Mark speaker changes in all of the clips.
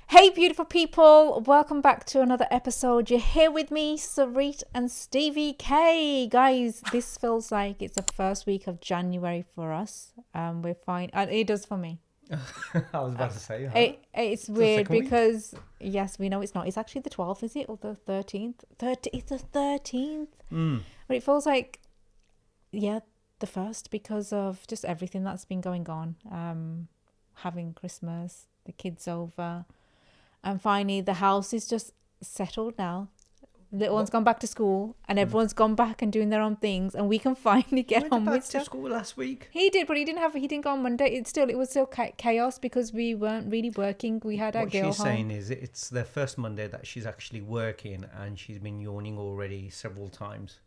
Speaker 1: Hey, beautiful people, welcome back to another episode. You're here with me, Sarit and Stevie K. Guys, this feels like it's the first week of January for us. We're fine. It does for me.
Speaker 2: I was about to say,
Speaker 1: It's
Speaker 2: the
Speaker 1: weird
Speaker 2: second week?
Speaker 1: because, yes, we know it's not. It's actually the 12th, is it? Or the 13th? It's the 13th. But it feels like, yeah, the first because of just everything that's been going on. Having Christmas, the kids over. And finally, the house is just settled now. Little one's gone back to school, and everyone's gone back and doing their own things, and we can finally
Speaker 2: He
Speaker 1: get
Speaker 2: went
Speaker 1: on
Speaker 2: back
Speaker 1: with
Speaker 2: to
Speaker 1: stuff.
Speaker 2: school last week.
Speaker 1: He did, but he didn't go on Monday. It was still chaos because we weren't really working. We had our
Speaker 2: What
Speaker 1: girl
Speaker 2: she's
Speaker 1: home.
Speaker 2: saying is it's the first Monday that she's actually working, and she's been yawning already several times.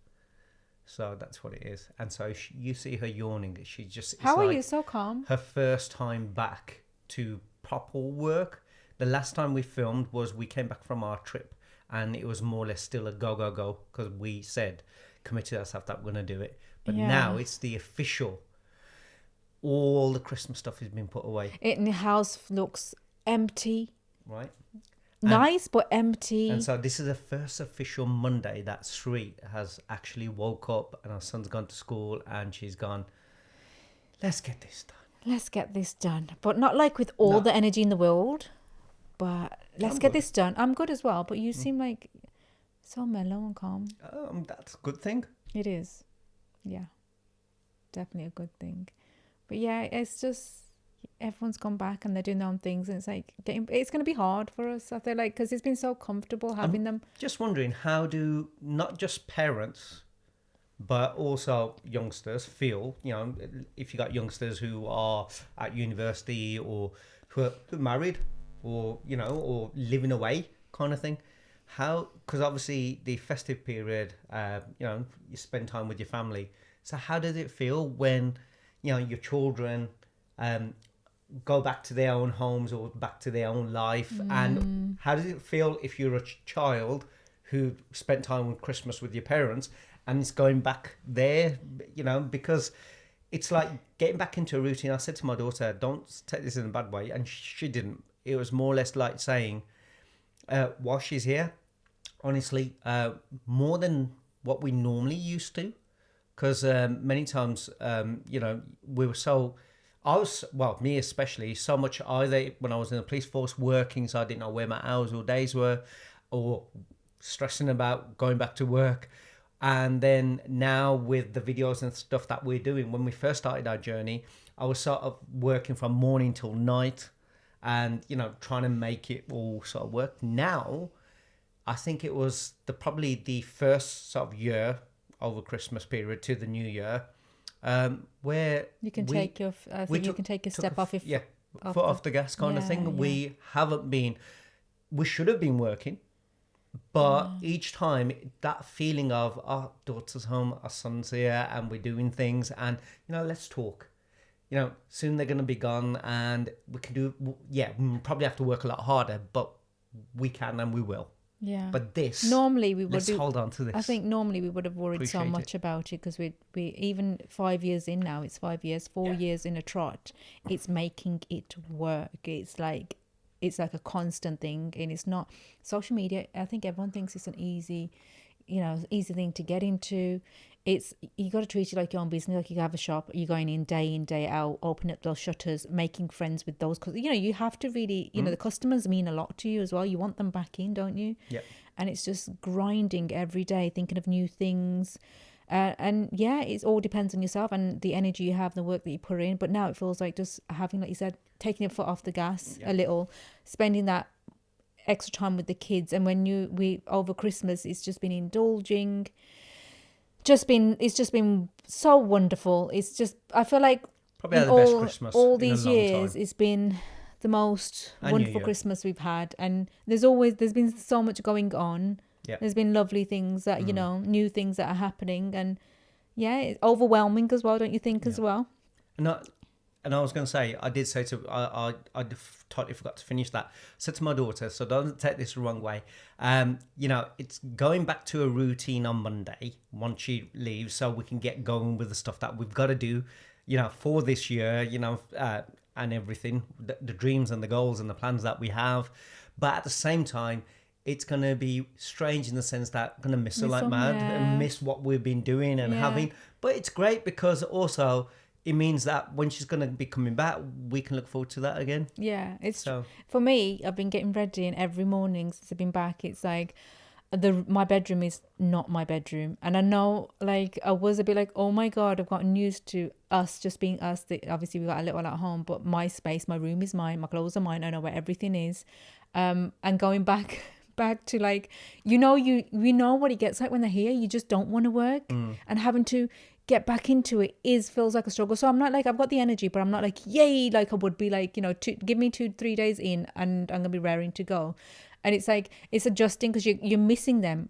Speaker 2: So that's what it is. And so you see her yawning. She just it's
Speaker 1: How are
Speaker 2: like
Speaker 1: you so calm?
Speaker 2: her first time back to proper work. The last time we filmed was we came back from our trip, and it was more or less still a go because we said committed ourselves that we're going to do it. But
Speaker 1: Yeah.
Speaker 2: now it's the official. All the Christmas stuff has been put away,
Speaker 1: The house looks empty,
Speaker 2: right?
Speaker 1: nice but empty.
Speaker 2: And so this is the first official Monday that Sri has actually woke up and her son's gone to school and she's gone, let's get this done.
Speaker 1: Let's get this done, but not like with all
Speaker 2: No.
Speaker 1: the energy in the world. But let's
Speaker 2: I'm
Speaker 1: get
Speaker 2: good.
Speaker 1: this done. I'm good as well, but you seem like so mellow and calm.
Speaker 2: That's a good thing.
Speaker 1: It is. Yeah. Definitely a good thing. But yeah, it's just everyone's gone back and they're doing their own things, and it's like it's going to be hard for us, I feel like, because it's been so comfortable having them.
Speaker 2: Just wondering, how do not just parents but also youngsters feel, if you got youngsters who are at university or who are married or, or living away kind of thing. How, because obviously the festive period, you spend time with your family. So how does it feel when, your children go back to their own homes or back to their own life? And how does it feel if you're a child who spent time with Christmas with your parents and it's going back there, because it's like getting back into a routine. I said to my daughter, don't take this in a bad way. And she didn't. It was more or less like saying, while she's here, honestly, more than what we normally used to. Because many times, we were so... me especially, so much either when I was in the police force working, so I didn't know where my hours or days were, or stressing about going back to work. And then now with the videos and stuff that we're doing, when we first started our journey, I was sort of working from morning till night and, trying to make it all sort of work. Now, I think it was probably the first sort of year over Christmas period to the new year, where
Speaker 1: You can take your step off
Speaker 2: foot off the gas kind of thing.
Speaker 1: Yeah.
Speaker 2: We haven't been, we should have been working, but each time that feeling of our daughter's home, our son's here, and we're doing things, and let's talk. Soon they're going to be gone, and we can do. Yeah, we probably have to work a lot harder, but we can and we will.
Speaker 1: Yeah.
Speaker 2: But this
Speaker 1: normally we would
Speaker 2: let's hold on to this.
Speaker 1: I think normally we would have worried so
Speaker 2: Appreciate
Speaker 1: much about it because we even 5 years in now. It's 5 years, 4 years in a trot. It's making it work. It's like a constant thing, and it's not social media. I think everyone thinks it's an easy thing to get into. You got to treat it like your own business, like you have a shop. You're going in, day out, open up those shutters, making friends with those, because you have to really, the customers mean a lot to you as well. You want them back in, don't you?
Speaker 2: Yeah.
Speaker 1: And it's just grinding every day, thinking of new things. And yeah, it all depends on yourself and the energy you have, the work that you put in. But now it feels like just having, like you said, taking your foot off the gas a little, spending that extra time with the kids. And when we over Christmas, it's just been indulging. It's just been so wonderful. It's just, I feel like
Speaker 2: Probably the best Christmas
Speaker 1: all
Speaker 2: in
Speaker 1: these
Speaker 2: a long
Speaker 1: years,
Speaker 2: time.
Speaker 1: it's been the most
Speaker 2: And
Speaker 1: wonderful Christmas we've had. And there's been so much going on.
Speaker 2: Yeah.
Speaker 1: There's been lovely things that, new things that are happening. And yeah, it's overwhelming as well, don't you think, as well?
Speaker 2: And I was going to say, I did say I totally forgot to finish that. I said to my daughter, so don't take this the wrong way. It's going back to a routine on Monday once she leaves, so we can get going with the stuff that we've got to do, for this year, and everything, the dreams and the goals and the plans that we have. But at the same time, it's going to be strange in the sense that I'm going to miss her like mad and miss what we've been doing and having. But it's great because also it means that when she's going to be coming back, we can look forward to that again.
Speaker 1: Yeah, it's for me. I've been getting ready, and every morning since I've been back, it's like my bedroom is not my bedroom, and I know, like, I was a bit like, oh my god, I've gotten used to us just being us. Obviously we got a little at home, but my space, my room is mine, my clothes are mine, I know where everything is. And going back to, like, you know what it gets like when they're here. You just don't want to work, and having to get back into it feels like a struggle. So I'm not like, I've got the energy, but I'm not like, yay, like I would be like, give me 2-3 days in and I'm gonna be raring to go. And it's like, it's adjusting because you're missing them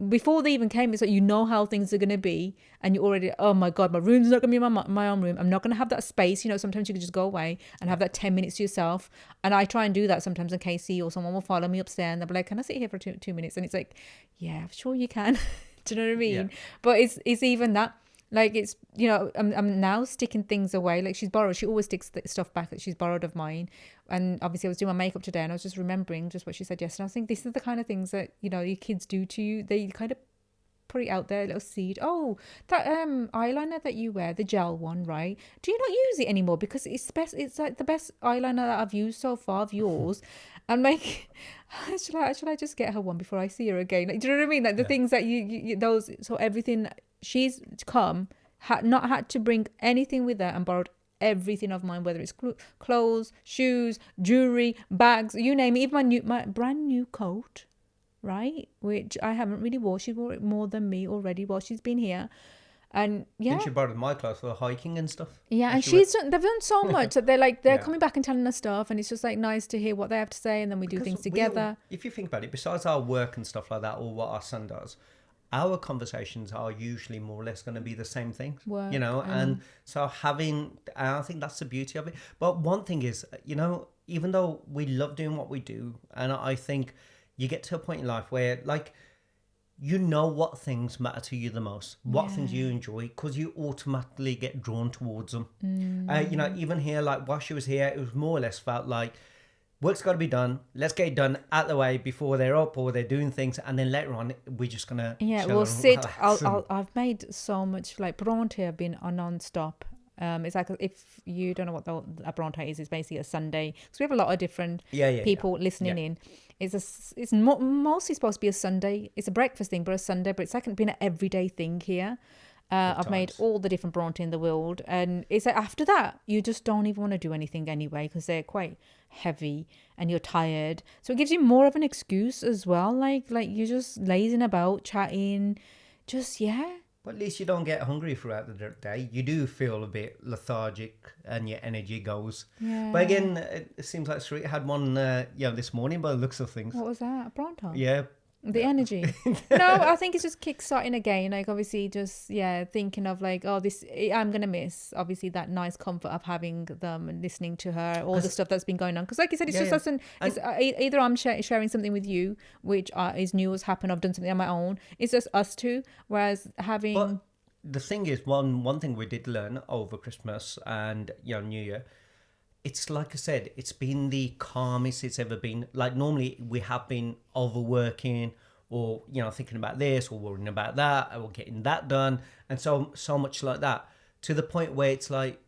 Speaker 1: before they even came. It's like, how things are gonna be, and you're already, oh my god, my room's not gonna be my own room. I'm not gonna have that space. Sometimes you can just go away and have that 10 minutes to yourself. And I try and do that sometimes. And Casey or someone will follow me upstairs and they'll be like, can I sit here for two minutes? And it's like, yeah, sure you can. Do you know what I mean? Yeah. But it's even that. Like, it's, I'm now sticking things away. Like, she always sticks stuff back that she's borrowed of mine. And obviously I was doing my makeup today and I was just remembering just what she said yesterday. I was thinking, this is the kind of things that, your kids do to you. They kind of put it out there, a little seed. Oh, that eyeliner that you wear, the gel one, right? Do you not use it anymore? Because it's like the best eyeliner that I've used so far of yours. And like, should I just get her one before I see her again? Like, do you know what I mean? Like the things that you those, so everything, she's not had to bring anything with her and borrowed everything of mine, whether it's clothes, shoes, jewelry, bags, you name it. Even my brand new coat, right, which I haven't really worn. She wore it more than me already while she's been here. And yeah,
Speaker 2: I think she borrowed my clothes for hiking and stuff.
Speaker 1: Yeah, and they've done so much that they're coming back and telling us stuff, and it's just like nice to hear what they have to say, and then we do things together.
Speaker 2: If you think about it, besides our work and stuff like that, or what our son does, our conversations are usually more or less going to be the same things, and so I think that's the beauty of it. But one thing is, even though we love doing what we do, and I think you get to a point in life where, like, what things matter to you the most, what things you enjoy, because you automatically get drawn towards them. Even here, like while she was here, it was more or less felt like, work's got to be done. Let's get it done out the way before they're up or they're doing things, and then later on we're just gonna
Speaker 1: we'll sit. I've made so much, like, Bronte have been on non-stop. It's like, if you don't know what a Bronte is, it's basically a Sunday, because we have a lot of different people listening in. It's mostly supposed to be a Sunday. It's a breakfast thing, but a Sunday. But it's like been an everyday thing here. I've made all the different Bronte in the world, and it's like after that you just don't even want to do anything anyway, because they're quite heavy and you're tired. So it gives you more of an excuse as well. Like you're just lazing about, chatting,
Speaker 2: But at least you don't get hungry throughout the day. You do feel a bit lethargic and your energy goes.
Speaker 1: Yeah.
Speaker 2: But again, it seems like Sri had one this morning by the looks of things.
Speaker 1: What was that? A Bronte?
Speaker 2: Yeah.
Speaker 1: The energy. No, I think it's just kick-starting again. Like, obviously just, thinking of like, oh, this, I'm going to miss, obviously, that nice comfort of having them and listening to her, all the stuff that's been going on. Because like you said, it's just us, and it's, either I'm sharing something with you, which is new, has happened, I've done something on my own. It's just us two. Whereas having...
Speaker 2: But the thing is, one thing we did learn over Christmas and, New Year, it's like I said, it's been the calmest it's ever been. Like, normally we have been overworking or, thinking about this or worrying about that or getting that done. And so much like that, to the point where it's like,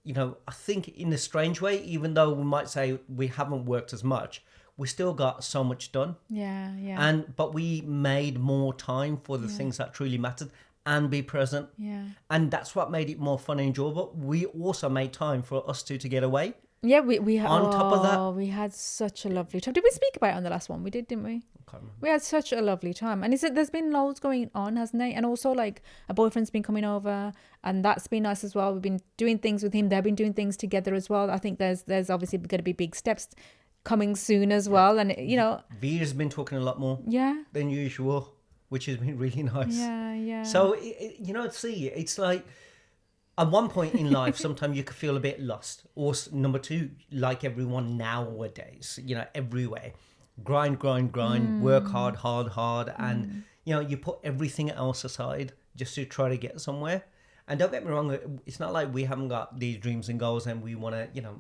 Speaker 2: I think in a strange way, even though we might say we haven't worked as much, we still got so much done.
Speaker 1: Yeah.
Speaker 2: But we made more time for the things that truly mattered and be present.
Speaker 1: Yeah.
Speaker 2: And that's what made it more fun and enjoyable. We also made time for us two to get away.
Speaker 1: Yeah, we had,
Speaker 2: on top of that,
Speaker 1: we had such a lovely time. Did we speak about it on the last one? We did, didn't we? We had such a lovely time. And there's been loads going on, hasn't it? And also, like, a boyfriend's been coming over, and that's been nice as well. We've been doing things with him. They've been doing things together as well. I think there's obviously going to be big steps coming soon as well. And
Speaker 2: Veer's been talking a lot more than usual, which has been really nice.
Speaker 1: Yeah.
Speaker 2: So it's like, at one point in life, sometimes you could feel a bit lost. Or number two, like everyone nowadays, everywhere. Grind, work hard. And, you put everything else aside just to try to get somewhere. And don't get me wrong, it's not like we haven't got these dreams and goals and we want to,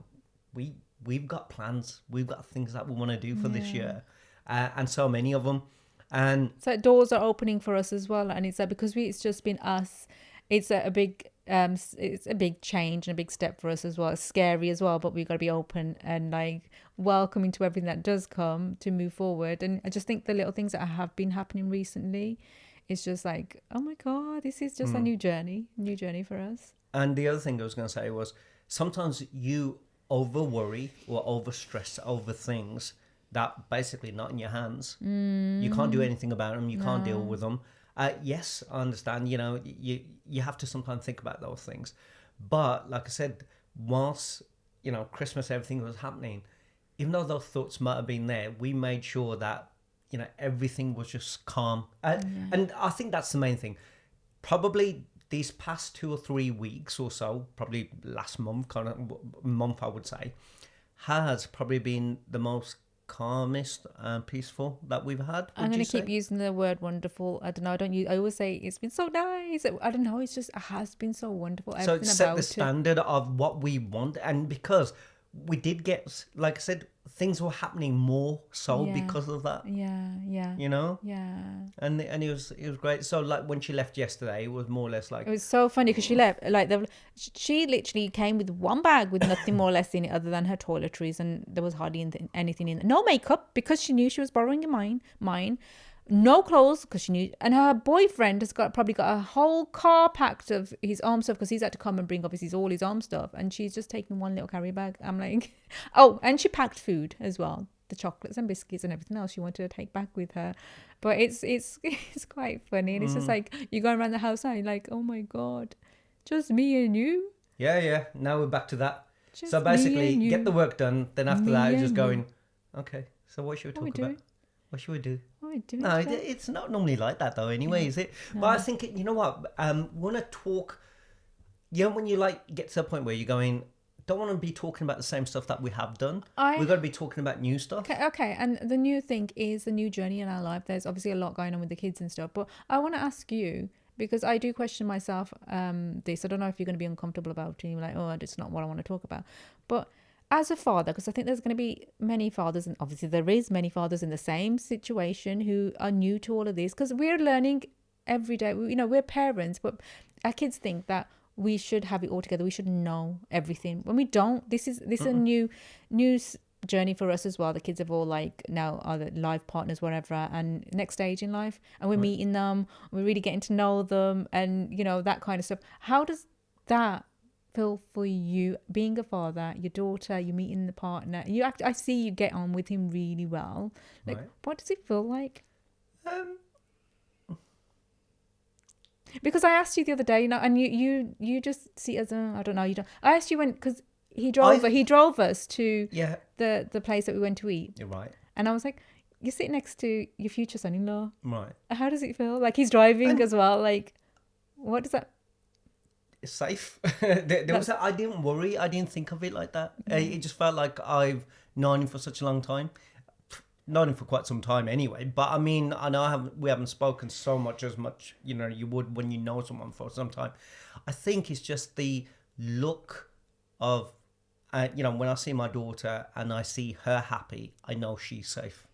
Speaker 2: we we've got plans, we've got things that we want to do for this year, and so many of them. And
Speaker 1: it's like doors are opening for us as well, and it's like because it's just been us, it's a big it's a big change and a big step for us as well. It's scary as well, but we've got to be open and like welcoming to everything that does come to move forward. And I just think the little things that have been happening recently, it's just like, oh my god, this is just a new journey for us.
Speaker 2: And the other thing I was going to say was sometimes you over worry or over stress over things that basically not in your hands. You can't do anything about them. You can't deal with them. Yes, I understand. You know, you have to sometimes think about those things. But like I said, whilst, you know, Christmas, everything was happening, even though those thoughts might have been there, we made sure that, you know, everything was just calm. And I think that's the main thing. Probably these past 2 or 3 weeks or so, probably last month, kind of month, I would say, has probably been the most calmest and peaceful that we've had.
Speaker 1: I'm going to keep using the word wonderful. I don't know. I always say it's been so nice. I don't know. It's just, it has been so wonderful.
Speaker 2: So
Speaker 1: Everything
Speaker 2: it set
Speaker 1: about
Speaker 2: the standard of what we want. And because we did get, like I said, things were happening more so because of that.
Speaker 1: Yeah.
Speaker 2: You know?
Speaker 1: Yeah.
Speaker 2: And it was great. So like when she left yesterday, it was more or less like...
Speaker 1: It was so funny because she left, like, she literally came with one bag with nothing more or less in it other than her toiletries, and there was hardly anything in there. No makeup because she knew she was borrowing mine. No clothes because she knew, and her boyfriend has probably got a whole car packed of his arm stuff because he's had to come and bring obviously all his arm stuff, and she's just taking one little carry bag. I'm like, oh, and she packed food as well, the chocolates and biscuits and everything else she wanted to take back with her. But it's quite funny, and it's just like you're going around the house and you're like, oh my god, just me and you.
Speaker 2: Yeah. Now we're back to that. Just so basically, get the work done. Then after that, it's just going, okay. So what should we talk about? What should we do? No, it's not normally like that though anyway, is it? No. But I think, you know what, want to talk, you know, when you like get to the point where you're going, don't want to be talking about the same stuff that we have done. We've got to be talking about new stuff.
Speaker 1: Okay, and the new thing is the new journey in our life. There's obviously a lot going on with the kids and stuff, but I want to ask you, because I do question myself this. I don't know if you're going to be uncomfortable about it. You're like, oh, it's not what I want to talk about. But as a father, because I think there's going to be many fathers, and obviously there is many fathers in the same situation who are new to all of this, because we're learning every day. You know, we're parents, but our kids think that we should have it all together. We should know everything when we don't. This is a new journey for us as well. The kids have all like now are the life partners, whatever, and next stage in life, and we're meeting them. We're really getting to know them, and you know, that kind of stuff. How does that feel for you being a father, your daughter, you're meeting the partner, and I see you get on with him really well, like what does it feel like? Because I asked you the other day, you know, and you just see it as I don't know, you don't. I asked you when, because he drove us to the place that we went to eat.
Speaker 2: You're right.
Speaker 1: And I was like, you're sitting next to your future son-in-law,
Speaker 2: right?
Speaker 1: How does it feel? Like he's driving as well, like what does that?
Speaker 2: Safe. there was I didn't worry. I didn't think of it like that. It just felt like I've known him for such a long time. Known him for quite some time anyway. But I mean, I know we haven't spoken so much as much, you know, you would when you know someone for some time. I think it's just the look of, you know, when I see my daughter and I see her happy, I know she's safe.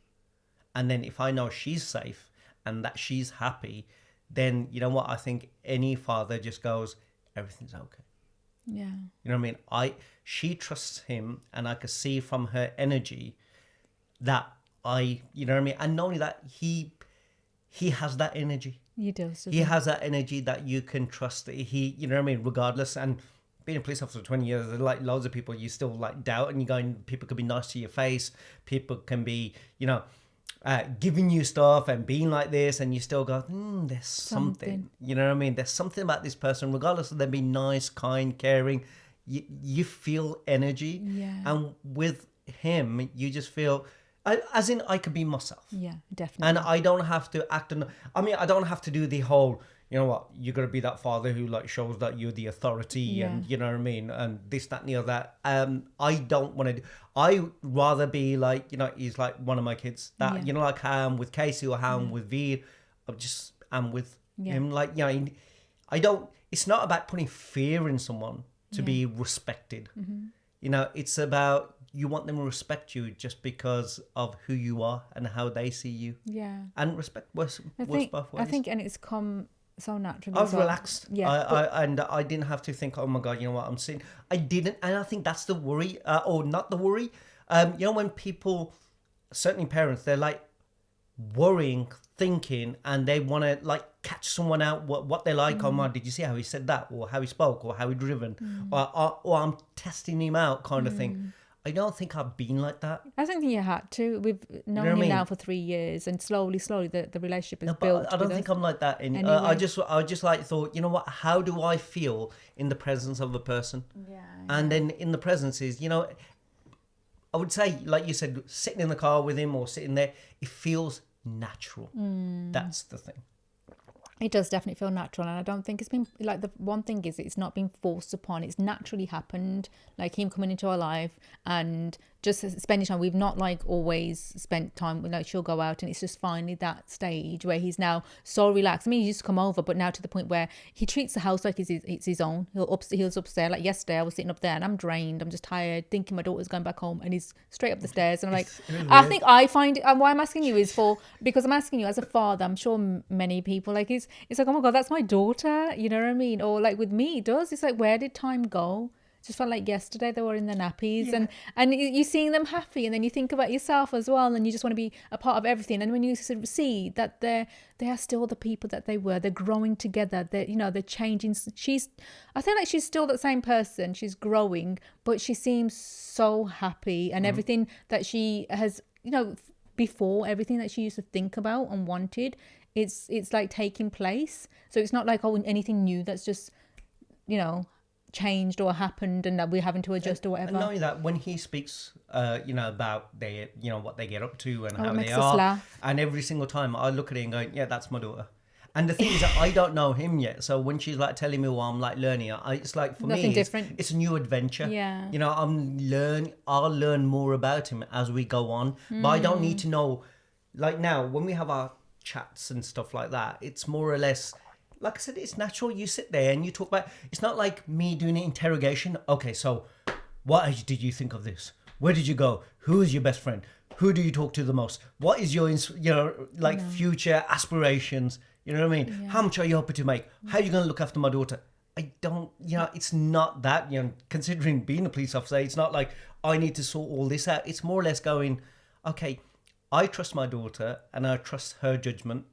Speaker 2: And then if I know she's safe and that she's happy, then you know what? I think any father just goes, everything's okay.
Speaker 1: Yeah.
Speaker 2: You know what I mean? She trusts him, and I could see from her energy that you know what I mean? And not only that, he has that energy.
Speaker 1: He does.
Speaker 2: He has that energy that you can trust. You know what I mean? Regardless, and being a police officer for 20 years, there's like loads of people you still like doubt, and you're going, people could be nice to your face. People can be, you know, giving you stuff and being like this, and you still go, there's something. You know what I mean? There's something about this person, regardless of them being nice, kind, caring. You feel energy, and with him, you just feel. As in, I could be myself.
Speaker 1: Yeah, definitely.
Speaker 2: And I don't have to act. I mean, I don't have to do the whole. You know what? You're gonna be that father who like shows that you're the authority, and you know what I mean, and this, that, and the other. I don't want to. I rather be like, you know, he's like one of my kids. That you know, like how I'm with Casey or how I'm with Veer. I'm with him. Like, you know, I don't. It's not about putting fear in someone to be respected. You know, it's about you want them to respect you just because of who you are and how they see you.
Speaker 1: Yeah.
Speaker 2: And respect works both ways.
Speaker 1: I think, and it's come so naturally.
Speaker 2: I
Speaker 1: as
Speaker 2: was
Speaker 1: well.
Speaker 2: relaxed.
Speaker 1: Yeah.
Speaker 2: I didn't have to think, oh my God, you know what I'm seeing. I didn't. And I think that's the worry, or not the worry. When people, certainly parents, they're like worrying, thinking, and they want to like catch someone out what they like. Oh my, did you see how he said that, or how he spoke, or how he driven, or I'm testing him out, kind of thing. I don't think I've been like that.
Speaker 1: I don't think you had to. We've known
Speaker 2: what I
Speaker 1: him
Speaker 2: mean?
Speaker 1: now for 3 years, and slowly the relationship is
Speaker 2: No,
Speaker 1: built.
Speaker 2: but I don't
Speaker 1: with
Speaker 2: think
Speaker 1: us.
Speaker 2: I'm like that.
Speaker 1: Anyway.
Speaker 2: I just like thought, you know what? How do I feel in the presence of a person?
Speaker 1: Yeah.
Speaker 2: And then in the presence is, I would say, like you said, sitting in the car with him or sitting there, it feels natural. That's the thing.
Speaker 1: It does definitely feel natural, and I don't think it's been like, the one thing is it's not been forced upon. It's naturally happened, like him coming into our life and just spending time. We've not like always spent time with, like, she'll go out, and it's just finally that stage where he's now so relaxed. I mean, he used to come over, but now to the point where he treats the house like it's his own. He's upstairs. Like yesterday, I was sitting up there and I'm drained. I'm just tired, thinking my daughter's going back home, and he's straight up the stairs. And I'm like, I think I find it. And why I'm asking you is because I'm asking you as a father. I'm sure many people like it's like, oh my God, that's my daughter. You know what I mean? Or like with me, it does. It's like, where did time go? Just felt like yesterday they were in their nappies, and you seeing them happy, and then you think about yourself as well, and you just want to be a part of everything. And when you sort of see that they are still the people that they were, they're growing together. They're changing. I feel like she's still the same person. She's growing, but she seems so happy, and everything that she has, before, everything that she used to think about and wanted, it's like taking place. So it's not like anything new that's just changed or happened and that we're having to adjust or whatever.
Speaker 2: And not only that, when he speaks, about their, what they get up to and how
Speaker 1: it makes
Speaker 2: they
Speaker 1: us
Speaker 2: are,
Speaker 1: laugh.
Speaker 2: and every single time I look at it and go, yeah, that's my daughter. And the thing is that I don't know him yet, so when she's like telling me what I'm like learning, it's like for
Speaker 1: Nothing
Speaker 2: me,
Speaker 1: different.
Speaker 2: it's a new adventure.
Speaker 1: Yeah.
Speaker 2: I'll learn more about him as we go on, but I don't need to know. Like now, when we have our chats and stuff like that, it's more or less. Like I said, it's natural. You sit there and you talk about. It's not like me doing an interrogation. Okay, so what did you think of this? Where did you go? Who is your best friend? Who do you talk to the most? What is your future aspirations? You know what I mean?
Speaker 1: Yeah.
Speaker 2: How much are you hoping to make? How are you going to look after my daughter? I don't. It's not that. Considering being a police officer, it's not like I need to sort all this out. It's more or less going, okay, I trust my daughter and I trust her judgment,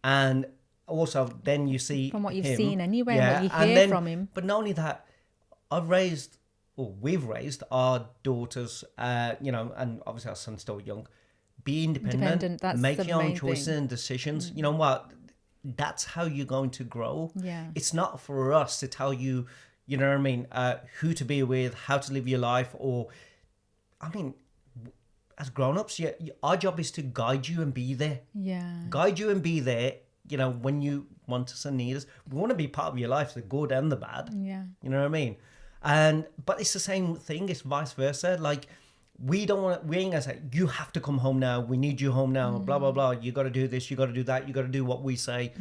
Speaker 2: and also then you see
Speaker 1: From what you've
Speaker 2: him,
Speaker 1: seen anyway, and what you hear from him.
Speaker 2: But not only that, we've raised our daughters, and obviously our son's still young, be independent,
Speaker 1: that's
Speaker 2: make
Speaker 1: the
Speaker 2: your own
Speaker 1: main
Speaker 2: choices
Speaker 1: thing.
Speaker 2: and decisions. You know what? That's how you're going to grow.
Speaker 1: Yeah.
Speaker 2: It's not for us to tell you, you know what I mean, who to be with, how to live your life, or, I mean, as grown-ups, our job is to guide you and be there.
Speaker 1: Yeah.
Speaker 2: Guide you and be there, when you want us and need us. We want to be part of your life, the good and the bad.
Speaker 1: Yeah.
Speaker 2: You know what I mean? But it's the same thing. It's vice versa. Like, we ain't gonna say, you have to come home now. We need you home now. Blah, blah, blah. You got to do this. You got to do that. You got to do what we say.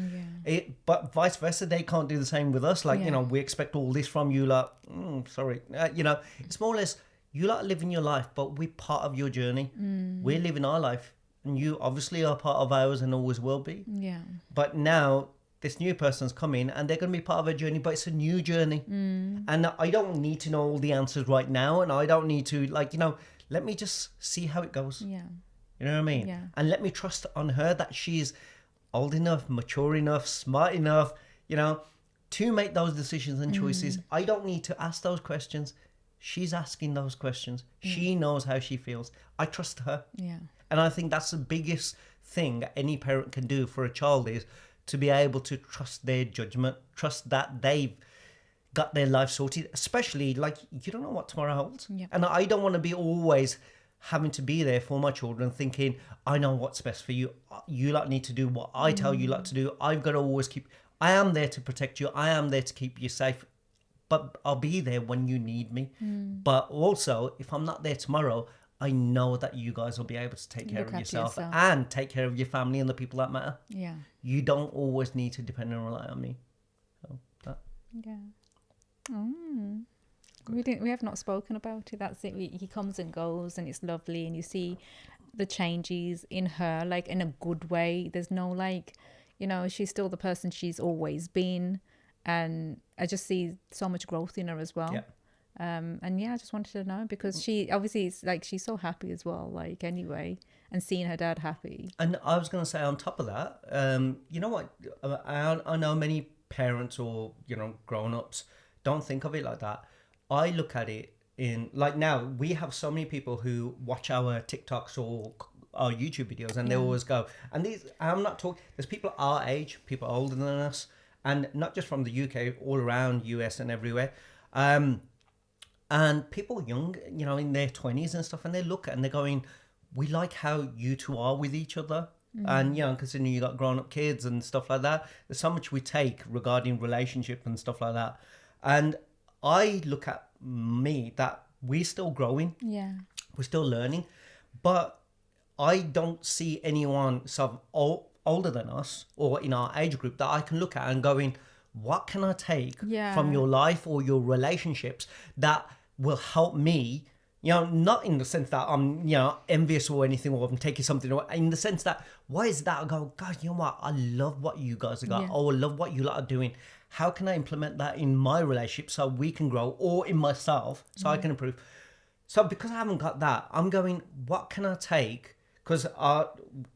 Speaker 1: Yeah.
Speaker 2: But vice versa, they can't do the same with us. Like, we expect all this from you. Like, sorry. It's more or less, you like living your life, but we're part of your journey. We're living our life. And you obviously are part of ours and always will be.
Speaker 1: Yeah.
Speaker 2: But now this new person's coming and they're going to be part of a journey, but it's a new journey. And I don't need to know all the answers right now. And I don't need to, let me just see how it goes.
Speaker 1: Yeah.
Speaker 2: You know what I mean?
Speaker 1: Yeah.
Speaker 2: And let me trust on her that she's old enough, mature enough, smart enough, to make those decisions and choices. I don't need to ask those questions. She's asking those questions. She knows how she feels. I trust her.
Speaker 1: Yeah.
Speaker 2: And I think that's the biggest thing any parent can do for a child, is to be able to trust their judgment, trust that they've got their life sorted, especially like you don't know what tomorrow holds.
Speaker 1: Yeah.
Speaker 2: And I don't want to be always having to be there for my children thinking, I know what's best for you. You lot need to do what I tell you lot to do. I've got to always I am there to protect you. I am there to keep you safe. But I'll be there when you need me. But also, if I'm not there tomorrow, I know that you guys will be able to take care of yourself and take care of your family and the people that matter.
Speaker 1: Yeah.
Speaker 2: You don't always need to depend and rely on me. So that.
Speaker 1: Yeah. We have not spoken about it. That's it. He comes and goes, and it's lovely, and you see the changes in her, like in a good way. There's no like, she's still the person she's always been, and I just see so much growth in her as well.
Speaker 2: Yeah.
Speaker 1: And yeah, I just wanted to know because she obviously is like she's so happy as well. Like anyway, and seeing her dad happy.
Speaker 2: And I was going to say on top of that, you know what? I know many parents or grown-ups don't think of it like that. I look at it in like now we have so many people who watch our TikToks or our YouTube videos, and they always go. And these, I'm not talking. There's people our age, people older than us, and not just from the UK, all around US and everywhere. And people young, in their 20s and stuff, and they look and they're going, we like how you two are with each other. And, considering you got grown-up kids and stuff like that, there's so much we take regarding relationship and stuff like that. And I look at me that we're still growing.
Speaker 1: Yeah.
Speaker 2: We're still learning. But I don't see anyone older than us or in our age group that I can look at and going, what can I take from your life or your relationships that will help me, not in the sense that I'm, envious or anything, or I'm taking something, or in the sense that, why is that? I go, God, you know what? I love what you guys have got. Yeah. Oh, I love what you lot are doing. How can I implement that in my relationship so we can grow, or in myself so I can improve? So because I haven't got that, I'm going, what can I take? Because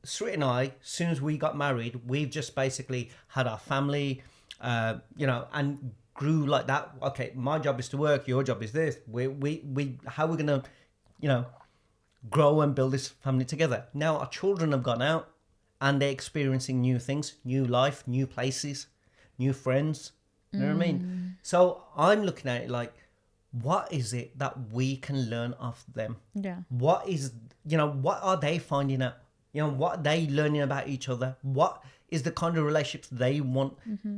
Speaker 2: Srit and I, as soon as we got married, we've just basically had our family, and grew like that. Okay, my job is to work, your job is this. We how we're gonna, grow and build this family together. Now our children have gone out and they're experiencing new things, new life, new places, new friends. You know what I mean? So I'm looking at it like, what is it that we can learn off them?
Speaker 1: Yeah.
Speaker 2: What is, what are they finding out? What are they learning about each other? What is the kind of relationships they want?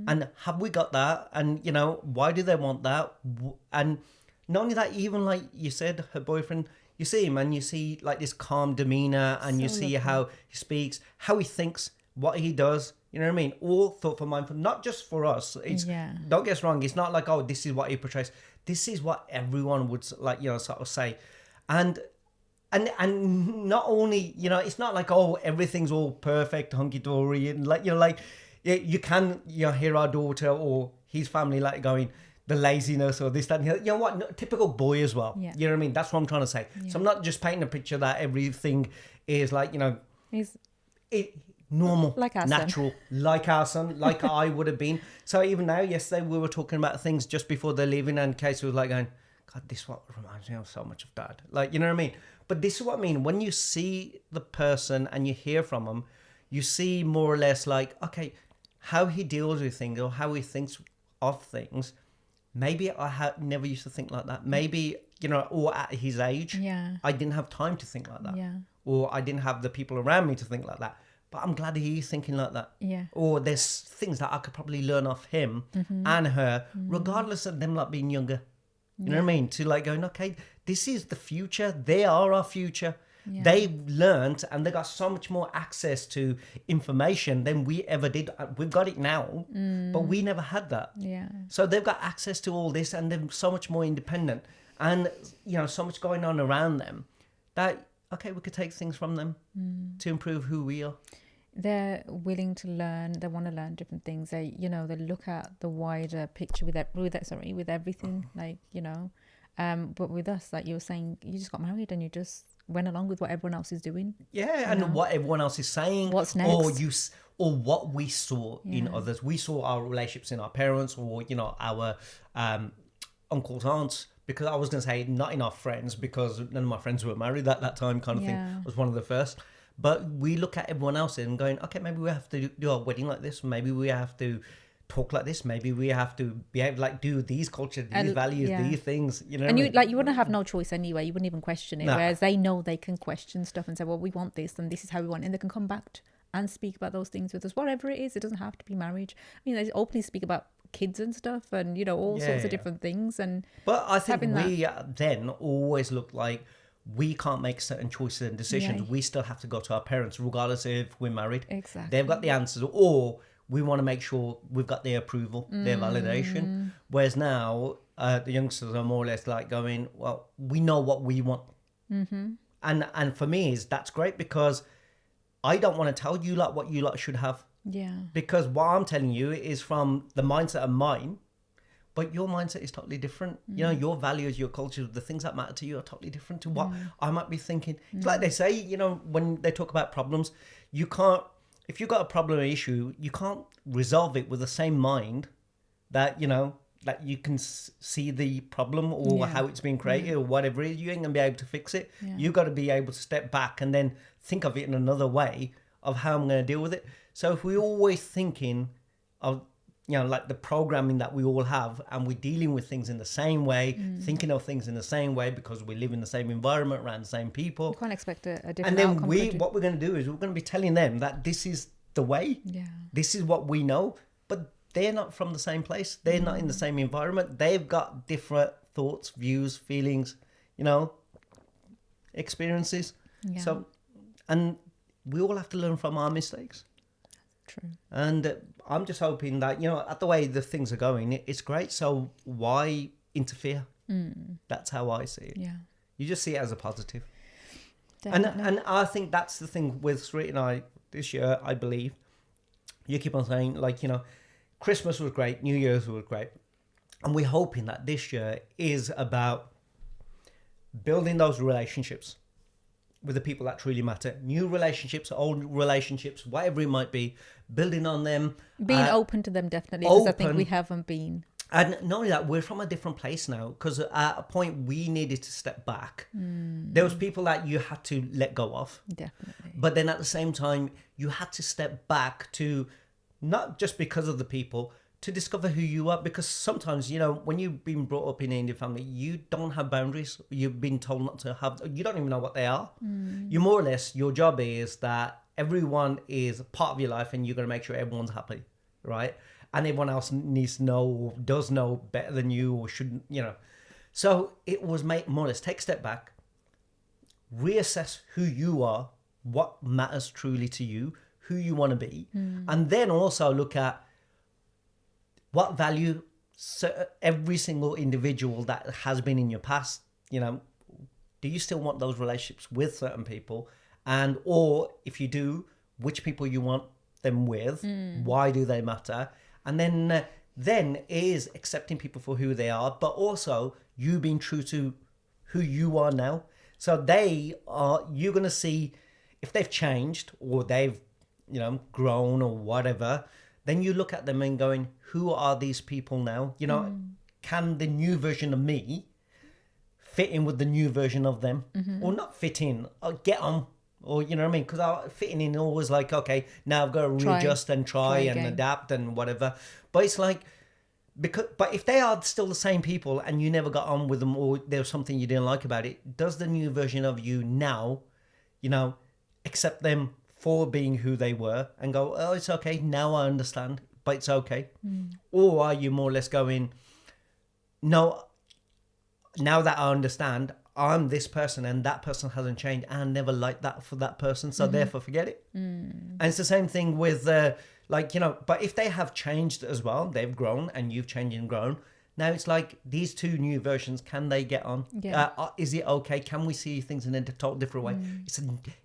Speaker 2: And have we got that? And, why do they want that? And not only that, even like you said, her boyfriend, you see him and you see like this calm demeanor, and you see how he speaks, how he thinks, what he does. You know what I mean? All thoughtful, mindful, not just for us. It's Don't get us wrong. It's not like, oh, this is what he portrays. This is what everyone would sort of say. And not only, it's not like, oh, everything's all perfect, hunky-dory, and you can, hear our daughter or his family going, the laziness or this, that, and the other. You know what? No, typical boy as well.
Speaker 1: Yeah.
Speaker 2: You know what I mean? That's what I'm trying to say. Yeah. So I'm not just painting a picture that everything is normal, like our natural, son. Like our son, like I would have been. So even now, yesterday, we were talking about things just before they're leaving, and Casey was going, God, this is what reminds me of so much of Dad. You know what I mean? But this is what I mean. When you see the person and you hear from them, you see more or less okay, how he deals with things or how he thinks of things. Maybe I never used to think like that. Maybe, or at his age, I didn't have time to think like that.
Speaker 1: Yeah.
Speaker 2: Or I didn't have the people around me to think like that. But I'm glad he's thinking like that.
Speaker 1: Yeah.
Speaker 2: Or there's things that I could probably learn off him and her, regardless of them being younger. You know what I mean? To going, okay, this is the future. They are our future. Yeah. They learned and they got so much more access to information than we ever did. We've got it now, but we never had that.
Speaker 1: Yeah.
Speaker 2: So they've got access to all this and they're so much more independent and, so much going on around them that, okay, we could take things from them to improve who we are.
Speaker 1: They're willing to learn. They want to learn different things. They, they look at the wider picture with everything. But with us, like you were saying, you just got married and you just went along with what everyone else is doing.
Speaker 2: Yeah, and what everyone else is saying.
Speaker 1: What's next?
Speaker 2: Or what we saw in others. We saw our relationships in our parents or our uncles, aunts. Because I was going to say not in our friends, because none of my friends were married at that time, kind of thing. I was one of the first. But we look at everyone else and going, okay, maybe we have to do our wedding like this. Maybe we have to talk like this. Maybe we have to behave do these cultures, these values, these things. And
Speaker 1: you wouldn't have no choice anyway. You wouldn't even question it. Nah. Whereas they know they can question stuff and say, well, we want this and this is how we want it. And they can come back and speak about those things with us. Whatever it is, it doesn't have to be marriage. I mean, they openly speak about kids and stuff and, all sorts of different things.
Speaker 2: But I think we then always look like we can't make certain choices and decisions. We still have to go to our parents, regardless if we're married.
Speaker 1: Exactly.
Speaker 2: They've got the answers, or we want to make sure we've got their approval, their validation. Whereas now, the youngsters are more or less like going, well, we know what we want. And for me, that's great because I don't want to tell you like what you lot should have.
Speaker 1: Yeah.
Speaker 2: Because what I'm telling you is from the mindset of mine, but your mindset is totally different. You know, your values, your culture, the things that matter to you are totally different to what I might be thinking. It's like they say, you know, when they talk about problems, you can't, if you've got a problem or issue, you can't resolve it with the same mind that, you know, that you can see the problem or how it's been created or whatever it is. You ain't going to be able to fix it.
Speaker 1: Yeah.
Speaker 2: You've got to be able to step back and then think of it in another way of how I'm going to deal with it. So if we're always thinking of, you know, like the programming that we all have, and we're dealing with things in the same way, thinking of things in the same way because we live in the same environment around the same people.
Speaker 1: You can't expect a different
Speaker 2: And then
Speaker 1: outcome.
Speaker 2: what we're going to do is we're going to be telling them that this is the way.
Speaker 1: Yeah.
Speaker 2: This is what we know, but they're not from the same place. They're not in the same environment. They've got different thoughts, views, feelings, you know, experiences.
Speaker 1: Yeah.
Speaker 2: So, and we all have to learn from our mistakes.
Speaker 1: True.
Speaker 2: And I'm just hoping that, you know, at the way the things are going, it's great. So why interfere? That's how I see it.
Speaker 1: Yeah.
Speaker 2: You just see it as a positive.
Speaker 1: Definitely.
Speaker 2: And I think that's the thing with Sweet and I this year, I believe. You keep on saying, like, you know, Christmas was great, New Year's was great. And we're hoping that this year is about building those relationships with the people that truly matter. New relationships, old relationships, whatever it might be, building on them.
Speaker 1: Being open to them, definitely, because I think we
Speaker 2: open.
Speaker 1: haven't been.
Speaker 2: And not only that, we're from a different place now, because at a point we needed to step back. There was people that you had to let go of.
Speaker 1: Definitely.
Speaker 2: But then at the same time, you had to step back to, not just because of the people, to discover who you are. Because sometimes, you know, when you've been brought up in an Indian family, you don't have boundaries. You've been told not to have, you don't even know what they are. You more or less, your job is that everyone is part of your life and you're going to make sure everyone's happy, right? And everyone else needs to know or does know better than you or shouldn't, you know. So it was more or less take a step back, reassess who you are, what matters truly to you, who you want to be, and then also look at what value every single individual that has been in your past, you know, do you still want those relationships with certain people? And, or if you do, which people you want them with, why do they matter? And then is accepting people for who they are, but also you being true to who you are now. So you're going to see if they've changed or they've, you know, grown or whatever, then you look at them and going, who are these people now? You know, can the new version of me fit in with the new version of them? Or not fit in, or get on, or, you know what I mean? Because fitting in always like, okay, now I've got to readjust and try and
Speaker 1: again.
Speaker 2: adapt and whatever. But it's like, but if they are still the same people and you never got on with them, or there's something you didn't like about it, does the new version of you now, you know, accept them for being who they were and go, oh, it's okay, now I understand, but it's okay? Or are you more or less going, no, now that I understand, I'm this person and that person hasn't changed, and I never liked that for that person, so therefore forget it. And it's the same thing with like, you know, but if they have changed as well, they've grown and you've changed and grown, now it's like these two new versions, can they get on? Is it okay? Can we see things in a total different way?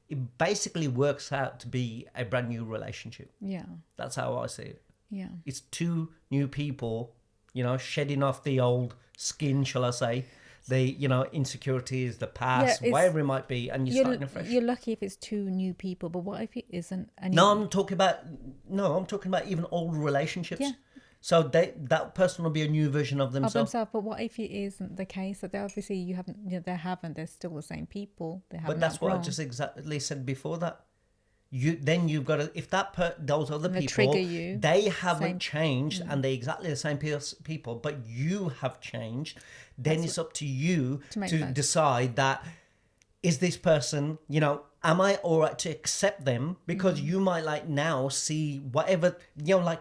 Speaker 2: It basically works out to be a brand new relationship.
Speaker 1: Yeah.
Speaker 2: That's how I see it.
Speaker 1: Yeah.
Speaker 2: It's two new people, you know, shedding off the old skin, shall I say, the, you know, insecurities, the past, whatever it might be, and you're starting afresh.
Speaker 1: You're lucky if it's two new people, but what if it isn't?
Speaker 2: I'm talking about even old relationships.
Speaker 1: Yeah.
Speaker 2: So that person will be a new version of themselves.
Speaker 1: But what if it isn't the case? That they obviously they're still the same people. They haven't.
Speaker 2: But that's what I
Speaker 1: outgrown.
Speaker 2: just exactly said before that. You've got to, if those other people
Speaker 1: trigger you,
Speaker 2: they haven't changed and they're exactly the same people, but you have changed, then it's up to you to decide that, is this person, you know, am I all right to accept them? Because you might like now see whatever, you know, like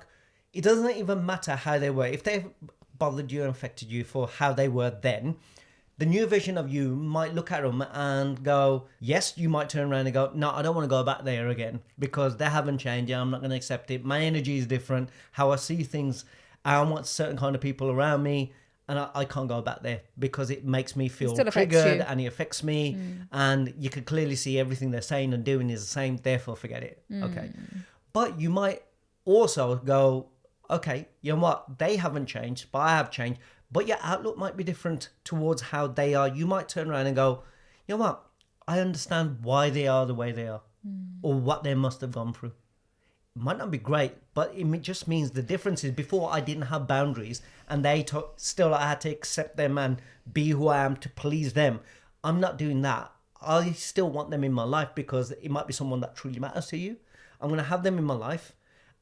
Speaker 2: it doesn't even matter how they were. If they've bothered you and affected you for how they were then the new version of you might look at them and go, yes, you might turn around and go, no, I don't want to go back there again because they haven't changed. I'm not going to accept it. My energy is different. How I see things, I want certain kind of people around me, and I can't go back there because it makes me feel
Speaker 1: still affects
Speaker 2: triggered
Speaker 1: you.
Speaker 2: and it affects me. And you can clearly see everything they're saying and doing is the same. Therefore, forget it. Okay. But you might also go, okay, you know what? They haven't changed, but I have changed. But your outlook might be different towards how they are. You might turn around and go, you know what? I understand why they are the way they are or what they must have gone through. It might not be great, but it just means the difference is before I didn't have boundaries and still I had to accept them and be who I am to please them. I'm not doing that. I still want them in my life because it might be someone that truly matters to you. I'm going to have them in my life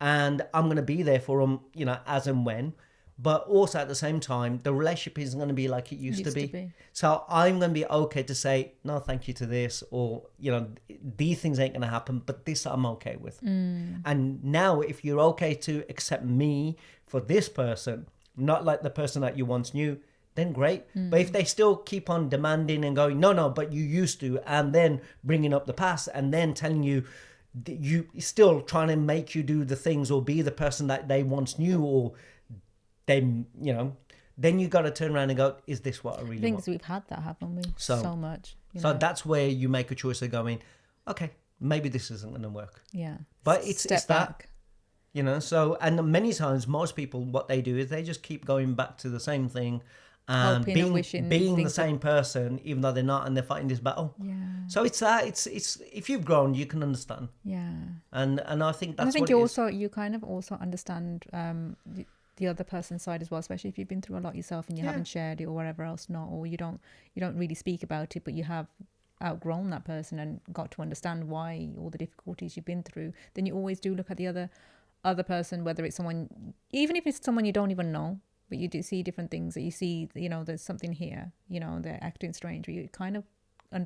Speaker 2: and I'm going to be there for them, you know, as and when. But also at the same time, the relationship isn't going to be like it used to be. So I'm going to be okay to say, no, thank you to this, or, you know, these things ain't going to happen, but this I'm okay with. And now if you're okay to accept me for this person, not like the person that you once knew, then great. But if they still keep on demanding and going, no, but you used to, and then bringing up the past and then telling you still trying to make you do the things or be the person that they once knew, or then, you know, then you got to turn around and go, is this what I really
Speaker 1: I think
Speaker 2: want?
Speaker 1: we've had that, haven't we? So much.
Speaker 2: So that's where you make a choice of going, okay, maybe this isn't going to work.
Speaker 1: Yeah.
Speaker 2: But it's
Speaker 1: Step
Speaker 2: that,
Speaker 1: back.
Speaker 2: you know, so, and many times, most people, what they do is they just keep going back to the same thing and
Speaker 1: Hoping and wishing
Speaker 2: being the
Speaker 1: things
Speaker 2: same person, even though they're not, and they're fighting this battle.
Speaker 1: Yeah.
Speaker 2: So it's that, it's if you've grown, you can understand.
Speaker 1: Yeah.
Speaker 2: And I think
Speaker 1: And
Speaker 2: that's
Speaker 1: I think
Speaker 2: what
Speaker 1: you kind of also understand the other person's side as well, especially if you've been through a lot yourself and you haven't shared it or whatever else, not, or you don't really speak about it, but you have outgrown that person and got to understand why all the difficulties you've been through. Then you always do look at the other person, whether it's someone, even if it's someone you don't even know, but you do see different things that you see, you know, there's something here, you know, they're acting strange, or you kind of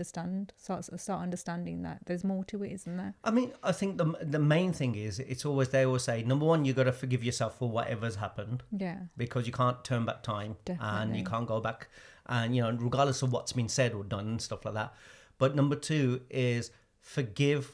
Speaker 1: start understanding that there's more to it, isn't there?
Speaker 2: I mean, I think the main thing is, it's always, they always say, number one, you got to forgive yourself for whatever's happened.
Speaker 1: Yeah.
Speaker 2: Because you can't turn back time.
Speaker 1: Definitely.
Speaker 2: And you can't go back, and, you know, regardless of what's been said or done and stuff like that. But number two is forgive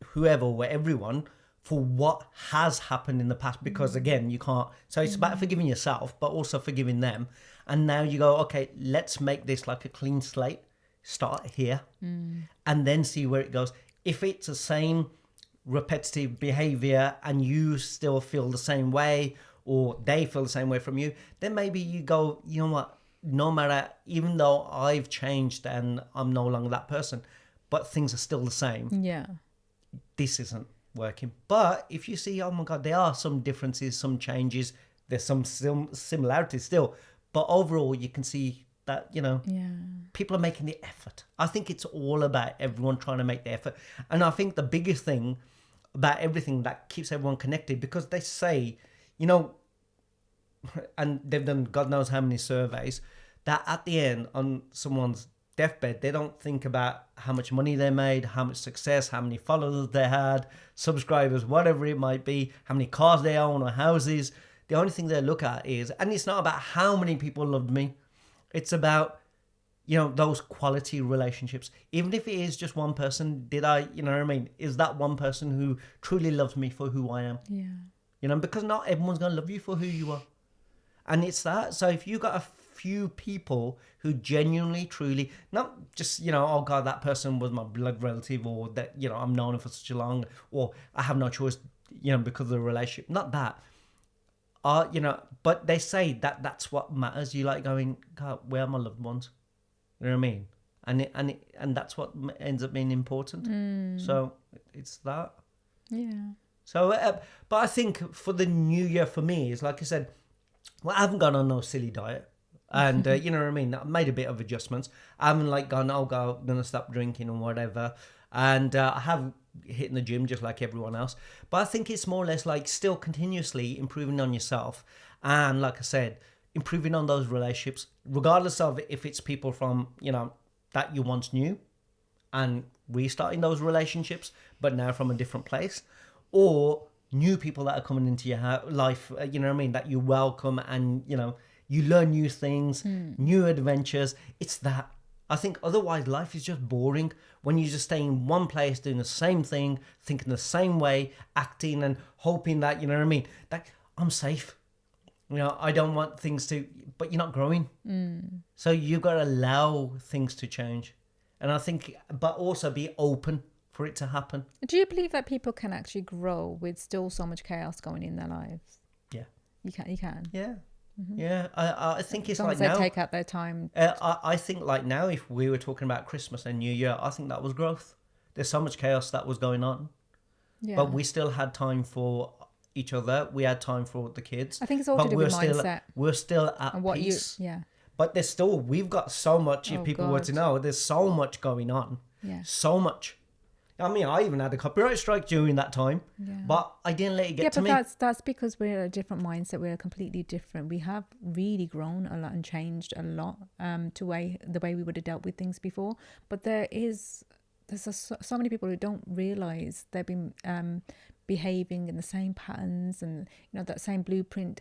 Speaker 2: whoever or everyone for what has happened in the past, because again, you can't. So it's about forgiving yourself, but also forgiving them. And now you go, okay, let's make this like a clean slate. Start here, and then see where it goes. If it's the same repetitive behavior and you still feel the same way, or they feel the same way from you, then maybe you go, you know what? No matter, even though I've changed and I'm no longer that person, but things are still the same.
Speaker 1: Yeah.
Speaker 2: This isn't working. But if you see, oh my God, there are some differences, some changes, there's some similarities still, but overall you can see that, you know, people are making the effort. I think it's all about everyone trying to make the effort. And I think the biggest thing about everything that keeps everyone connected, because they say, you know, and they've done God knows how many surveys, that at the end on someone's deathbed, they don't think about how much money they made, how much success, how many followers they had, subscribers, whatever it might be, how many cars they own or houses. The only thing they look at is, and it's not about how many people loved me, it's about, you know, those quality relationships. Even if it is just one person, did I, you know what I mean? Is that one person who truly loves me for who I am?
Speaker 1: Yeah.
Speaker 2: You know, because not everyone's going to love you for who you are. And it's that. So if you got a few people who genuinely, truly, not just, you know, oh God, that person was my blood relative, or that, you know, I've known him for such a long, or I have no choice, you know, because of the relationship. Not that. You know, but they say that that's what matters. You like going, God, where are my loved ones? You know what I mean? And that's what ends up being important. So it's that.
Speaker 1: Yeah.
Speaker 2: So, but I think for the new year for me is, like I said, well, I haven't gone on no silly diet. And, you know what I mean? I've made a bit of adjustments. I haven't like gone, oh, God, I'm going to stop drinking or whatever. And I have hitting the gym just like everyone else. But I think it's more or less like still continuously improving on yourself. And like I said, improving on those relationships, regardless of if it's people from, you know, that you once knew, and restarting those relationships, but now from a different place, or new people that are coming into your life, you know what I mean, that you welcome, and, you know, You learn new things, new adventures. It's that. I think otherwise life is just boring when you just stay in one place doing the same thing, thinking the same way, acting and hoping that, you know what I mean? That I'm safe. You know, I don't want things to, but you're not growing. So you've got to allow things to change. And I think, but also be open for it to happen.
Speaker 1: Do you believe that people can actually grow with still so much chaos going in their lives?
Speaker 2: Yeah.
Speaker 1: You can.
Speaker 2: Yeah. Yeah. I think it's
Speaker 1: As long
Speaker 2: like
Speaker 1: as they
Speaker 2: now.
Speaker 1: take out their time.
Speaker 2: I think like now, if we were talking about Christmas and New Year, I think that was growth. There's so much chaos that was going on.
Speaker 1: Yeah.
Speaker 2: But we still had time for each other. We had time for the kids.
Speaker 1: I think it's all to do with mindset.
Speaker 2: We're still at
Speaker 1: And what
Speaker 2: peace.
Speaker 1: yeah.
Speaker 2: But there's still, we've got so much, if
Speaker 1: Oh,
Speaker 2: people were to
Speaker 1: God.
Speaker 2: know, there's so much going on.
Speaker 1: Yeah.
Speaker 2: So much. I mean, I even had a copyright strike during that time, but I didn't let it get to
Speaker 1: but
Speaker 2: me.
Speaker 1: that's because we're a different mindset. We're completely different. We have really grown a lot and changed a lot to the way we would have dealt with things before. But there's so many people who don't realize they've been behaving in the same patterns and that same blueprint,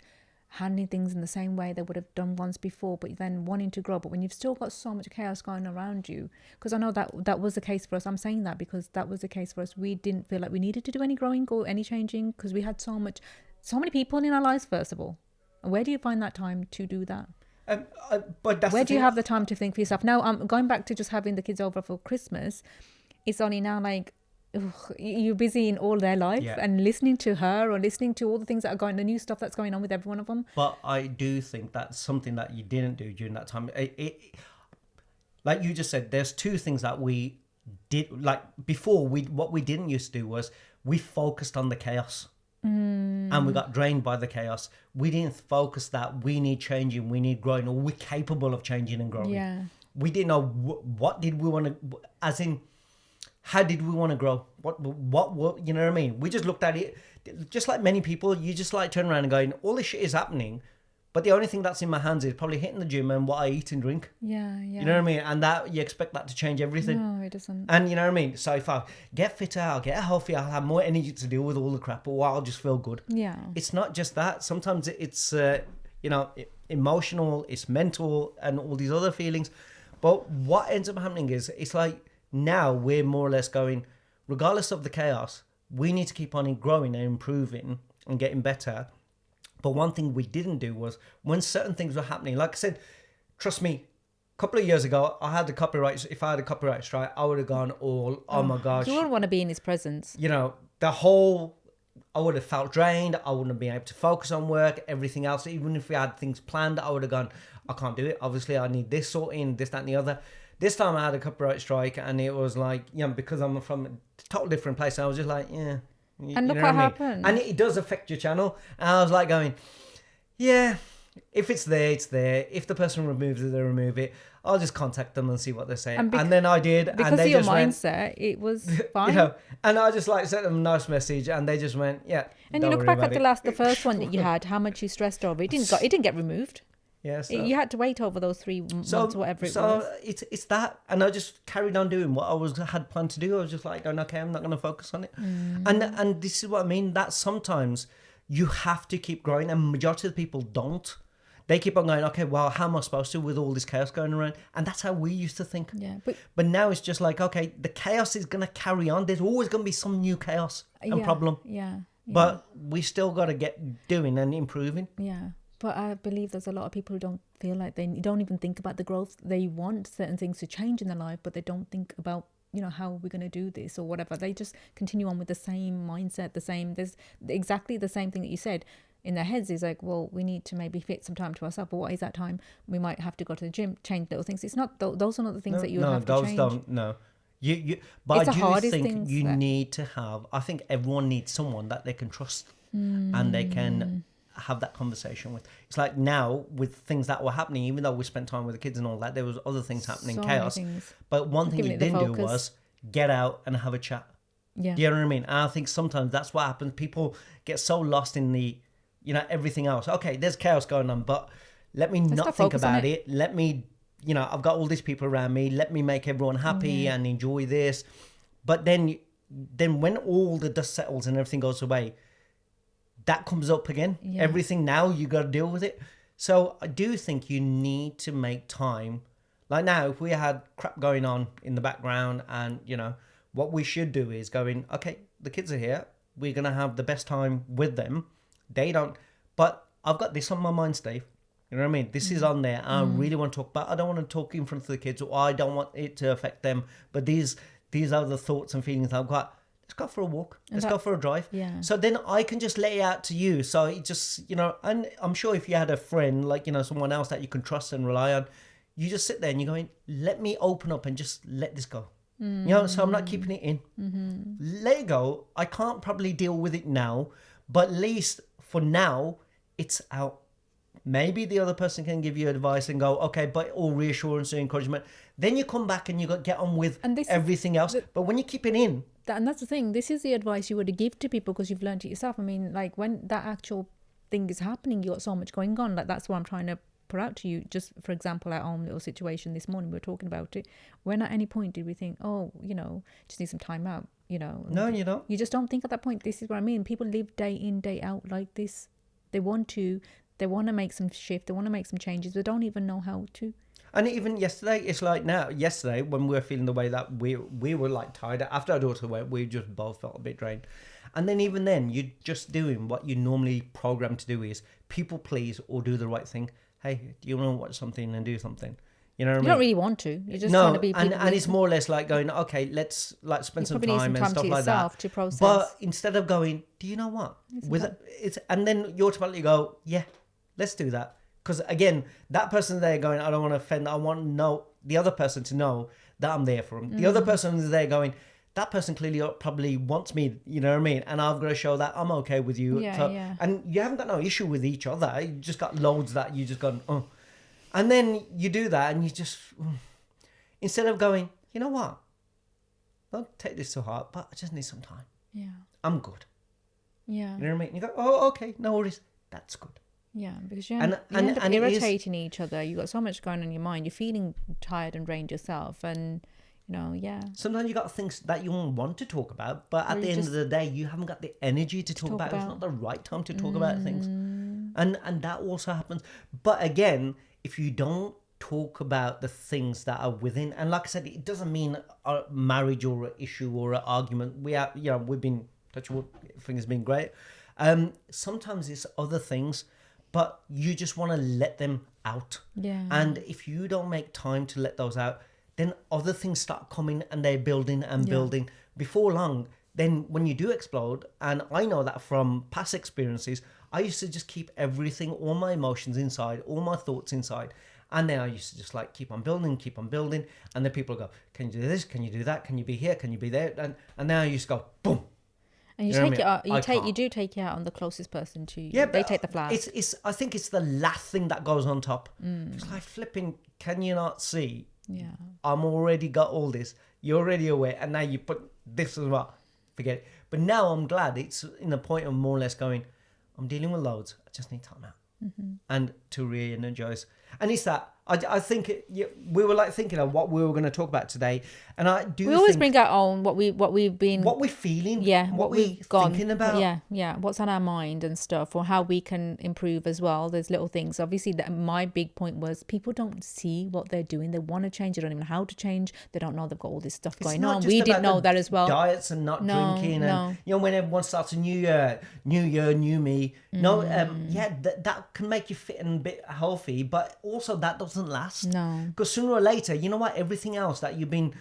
Speaker 1: handling things in the same way they would have done once before, but then wanting to grow. But when you've still got so much chaos going around you, because I know that was the case for us. I'm saying that because that was the case for us. We didn't feel like we needed to do any growing or any changing because we had so many people in our lives, first of all. Where do you find that time to do that?
Speaker 2: But that's
Speaker 1: Where do you have the time to think for yourself? Now, I'm going back to just having the kids over for Christmas. It's only now like, you're busy in all their life and listening to her or listening to all the things that are the new stuff that's going on with every one of them.
Speaker 2: But I do think that's something that you didn't do during that time. Like you just said, there's two things that we did. Like before, what we didn't used to do was we focused on the chaos. And we got drained by the chaos. We didn't focus that we need changing, we need growing, or we're capable of changing and growing.
Speaker 1: Yeah.
Speaker 2: We didn't know what did we want to, as in, how did we want to grow? What, you know what I mean? We just looked at it, just like many people, you just like turn around and going, all this shit is happening, but the only thing that's in my hands is probably hitting the gym and what I eat and drink.
Speaker 1: Yeah.
Speaker 2: You know what I mean? And that you expect that to change everything.
Speaker 1: No, it doesn't.
Speaker 2: And you know what I mean? So if I get fitter, I'll get healthier, I'll have more energy to deal with all the crap, or I'll just feel good.
Speaker 1: Yeah.
Speaker 2: It's not just that. Sometimes it's, emotional, it's mental, and all these other feelings. But what ends up happening is, it's like now we're more or less going, regardless of the chaos, we need to keep on growing and improving and getting better. But one thing we didn't do was, when certain things were happening, like I said, trust me, a couple of years ago, if I had a copyright strike, I would have gone all, oh my gosh.
Speaker 1: You wouldn't want to be in his presence.
Speaker 2: I would have felt drained. I wouldn't have been able to focus on work, everything else. Even if we had things planned, I would have gone, I can't do it. Obviously, I need this sorting, this, that, and the other. This time I had a copyright strike, and it was like, because I'm from a total different place, I was just like, yeah.
Speaker 1: And look what happened.
Speaker 2: And it does affect your channel. And I was like going, yeah, if it's there, it's there. If the person removes it, they remove it. I'll just contact them and see what they're saying. And then I did.
Speaker 1: Because
Speaker 2: and they
Speaker 1: of your
Speaker 2: just
Speaker 1: mindset, it was fine.
Speaker 2: And I just sent them a nice message, and they just went, yeah.
Speaker 1: And you look back at the first one that you had, how much you stressed over. It didn't get removed.
Speaker 2: Yeah, so,
Speaker 1: you had to wait over those 3 months, whatever it was.
Speaker 2: So it's that, and I just carried on doing what I had planned to do. I was just like, going, okay, I'm not going to focus on it. And this is what I mean. That sometimes you have to keep growing, and majority of the people don't. They keep on going, okay, well, how am I supposed to with all this chaos going around? And that's how we used to think.
Speaker 1: Yeah,
Speaker 2: but now it's just like, okay, the chaos is going to carry on. There's always going to be some new chaos and problem.
Speaker 1: Yeah.
Speaker 2: But we still got to get doing and improving.
Speaker 1: Yeah. But I believe there's a lot of people who don't feel like they don't even think about the growth. They want certain things to change in their life, but they don't think about, how we're going to do this or whatever. They just continue on with the same mindset, there's exactly the same thing that you said in their heads. Is like, well, we need to maybe fit some time to ourselves. But what is that time? We might have to go to the gym, change little things. It's not, those are not the things that you would have to change.
Speaker 2: No, those don't, no. But
Speaker 1: it's
Speaker 2: I do think you need to have, I think everyone needs someone that they can trust and they can have that conversation with. It's like now with things that were happening, even though we spent time with the kids and all that, there was other things happening, chaos. But one thing you didn't do was get out and have a chat.
Speaker 1: Yeah.
Speaker 2: Do you know what I mean? And I think sometimes that's what happens. People get so lost in the, everything else. Okay, there's chaos going on, but let me not think about it. Let me, I've got all these people around me. Let me make everyone happy and enjoy this. But then when all the dust settles and everything goes away, that comes up again. Yeah. Everything now, you got to deal with it. So I do think you need to make time. Like now, if we had crap going on in the background, and what we should do is going, okay, the kids are here. We're gonna have the best time with them. They don't, but I've got this on my mind, Steve. You know what I mean? This is on there. I really want to talk about. I don't want to talk in front of the kids, or I don't want it to affect them. But these are the thoughts and feelings I've got. Let's go for a walk. Let's go for a drive.
Speaker 1: Yeah.
Speaker 2: So then I can just lay it out to you. So it just, and I'm sure if you had a friend, like, someone else that you can trust and rely on, you just sit there and you're going, let me open up and just let this go. So I'm not keeping it in. Let it go. I can't probably deal with it now, but at least for now, it's out. Maybe the other person can give you advice and go, okay, but all reassurance and encouragement. Then you come back and you got get on with everything else. But when you keep it in,
Speaker 1: and that's the thing. This is the advice you would give to people because you've learned it yourself. I mean, like when that actual thing is happening, you got so much going on. Like that's what I'm trying to put out to you. Just for example, our own little situation this morning, we were talking about it. When at any point did we think, oh, just need some time out?
Speaker 2: No, you don't.
Speaker 1: You just don't think at that point. This is what I mean. People live day in, day out like this. They want to make some shift. They want to make some changes. They don't even know how to.
Speaker 2: And even yesterday, it's like now. Yesterday, when we were feeling the way that we were like tired after our daughter went, we just both felt a bit drained. And then even then, you're just doing what you normally programmed to do is people please or do the right thing. Hey, do you want to watch something and do something? You know what I mean?
Speaker 1: You don't really want to. You just want to be.
Speaker 2: And it's more or less like going, okay, let's like spend some time and stuff like that.
Speaker 1: To process.
Speaker 2: But instead of going, do you know what? And then you automatically go, yeah, let's do that. Because again, that person there going, I don't want to offend. I want the other person to know that I'm there for them. The other person is there going, that person clearly probably wants me, you know what I mean? And I've got to show that I'm okay with you.
Speaker 1: Yeah.
Speaker 2: And you haven't got no issue with each other. You just got loads that you just gone, oh. And then you do that and you just, instead of going, you know what? Don't take this to heart, but I just need some time.
Speaker 1: Yeah.
Speaker 2: I'm good.
Speaker 1: Yeah.
Speaker 2: You know what I mean? You go, oh, okay, no worries. That's good.
Speaker 1: Yeah, because you end up irritating each other. You've got so much going on in your mind. You're feeling tired and drained yourself. And, yeah.
Speaker 2: Sometimes you got things that you want to talk about, but at the end of the day, you haven't got the energy to talk about it. It's not the right time to talk about things. And that also happens. But again, if you don't talk about the things that are within, and like I said, it doesn't mean a marriage or an issue or an argument. We've been, touch wood, everything has been great. Sometimes it's other things, but you just want to let them out.
Speaker 1: Yeah.
Speaker 2: And if you don't make time to let those out, then other things start coming and they're building and building. Before long, then when you do explode, and I know that from past experiences, I used to just keep everything, all my emotions inside, all my thoughts inside. And then I used to just like keep on building. And then people go, can you do this? Can you do that? Can you be here? Can you be there? And then I used to go, boom.
Speaker 1: And you take it out. You do take it out on the closest person to you. Yeah, they take the flowers.
Speaker 2: It's. I think it's the last thing that goes on top. It's like flipping. Can you not see?
Speaker 1: Yeah.
Speaker 2: I'm already got all this. You're already aware, and now you put this as well. Forget it. But now I'm glad it's in the point of more or less going, I'm dealing with loads. I just need time out. And to re-energize. And it's that. I think we were like thinking of what we were going to talk about today, and I do.
Speaker 1: We always bring our own what we're
Speaker 2: feeling,
Speaker 1: what
Speaker 2: we're thinking about,
Speaker 1: what's on our mind and stuff, or how we can improve as well. There's little things. Obviously, my big point was people don't see what they're doing. They want to change. They don't even know how to change. They don't know they've got all this stuff going on. We didn't know that as well.
Speaker 2: Diets and not drinking, and when everyone starts a new year, new me. That can make you fit and a bit healthy, but also that doesn't last.
Speaker 1: No,
Speaker 2: because sooner or later, you know what, everything else that you've been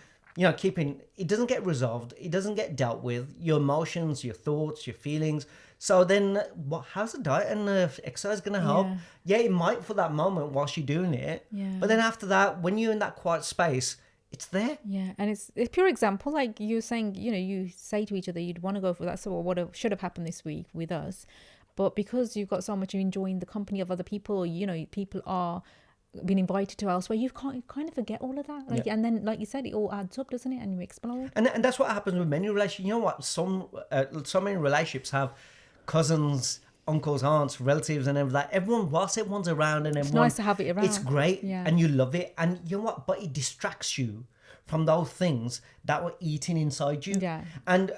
Speaker 2: keeping, it doesn't get resolved, it doesn't get dealt with, your emotions, your thoughts, your feelings. So then how's the diet and the exercise going to help? It might for that moment whilst you're doing it, but then after that, when you're in that quiet space, it's there.
Speaker 1: And it's a pure example, like you're saying, you say to each other you'd want to go for that. So what should have happened this week with us, but because you've got so much of enjoying the company of other people, people are being invited to elsewhere, you kind of forget all of that. And then, like you said, it all adds up, doesn't it? And you explode. And
Speaker 2: that's what happens with many relationships. You know what? So many relationships have cousins, uncles, aunts, relatives, and everything. Whilst everyone's around and
Speaker 1: it's nice to have it around.
Speaker 2: It's great, and you love it. And you know what? But it distracts you from those things that were eating inside you.
Speaker 1: Yeah.
Speaker 2: And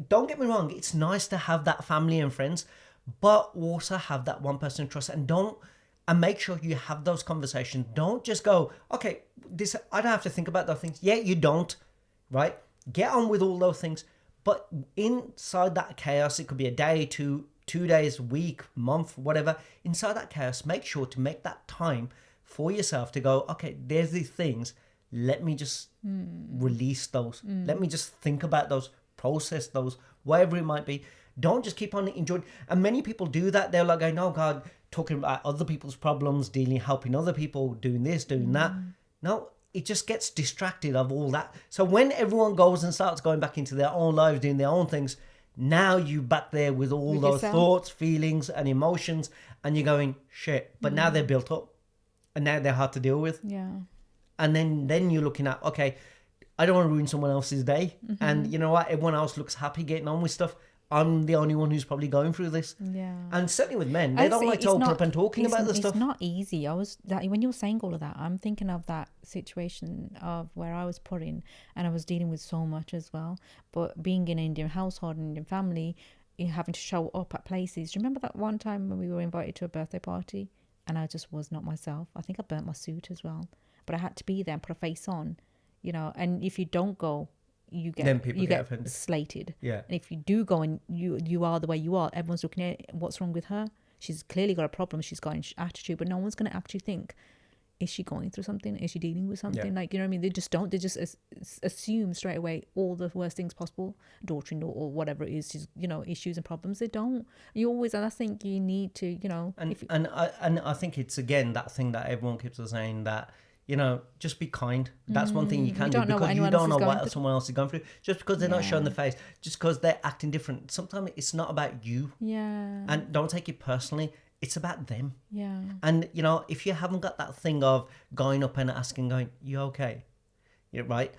Speaker 2: don't get me wrong, it's nice to have that family and friends, but also have that one person to trust, and don't and make sure you have those conversations. Don't just go, okay, this, I don't have to think about those things. Yeah, you don't, right? Get on with all those things. But inside that chaos, it could be a day, 2 days, week, month, whatever. Inside that chaos, make sure to make that time for yourself to go, okay, there's these things. Let me just release those. Let me just think about those, process those, whatever it might be. Don't just keep on enjoying. And many people do that. They're like, oh God, talking about other people's problems, helping other people, doing this, doing that. No, it just gets distracted of all that. So when everyone goes and starts going back into their own lives, doing their own things, now you back there with all
Speaker 1: With
Speaker 2: those
Speaker 1: yourself.
Speaker 2: thoughts, feelings and emotions, and you're going, shit. But now they're built up and now they're hard to deal with.
Speaker 1: Yeah.
Speaker 2: And then you're looking at, okay, I don't want to ruin someone else's day. And you know what? Everyone else looks happy getting on with stuff. I'm the only one who's probably going through this.
Speaker 1: Yeah.
Speaker 2: And certainly with men, they don't like to open up and talking about the stuff.
Speaker 1: It's not easy. When you were saying all of that, I'm thinking of that situation of where I was put in, and I was dealing with so much as well. But being in an Indian household and Indian family, you having to show up at places. Do you remember that one time when we were invited to a birthday party and I just was not myself? I think I burnt my suit as well, but I had to be there and put a face on, and if you don't go,
Speaker 2: Then people get offended.
Speaker 1: slated.
Speaker 2: Yeah.
Speaker 1: And if you do go and you are the way you are, everyone's looking at what's wrong with her. She's clearly got a problem. She's got an attitude, but no one's going to actually think, is she going through something? Is she dealing with something?
Speaker 2: Yeah.
Speaker 1: Like, you know what I mean? They just don't. They just assume straight away all the worst things possible. Daughter-in-law or whatever it is, just, issues and problems. They don't. You always, and I think you need to,
Speaker 2: And I think it's, again, that thing that everyone keeps on saying that, just be kind. That's one thing you can do, because you don't know what someone else is going through. Just because they're not showing the face, just because they're acting different. Sometimes it's not about you.
Speaker 1: Yeah.
Speaker 2: And don't take it personally. It's about them.
Speaker 1: Yeah.
Speaker 2: And, if you haven't got that thing of going up and asking, you okay? Yeah, right?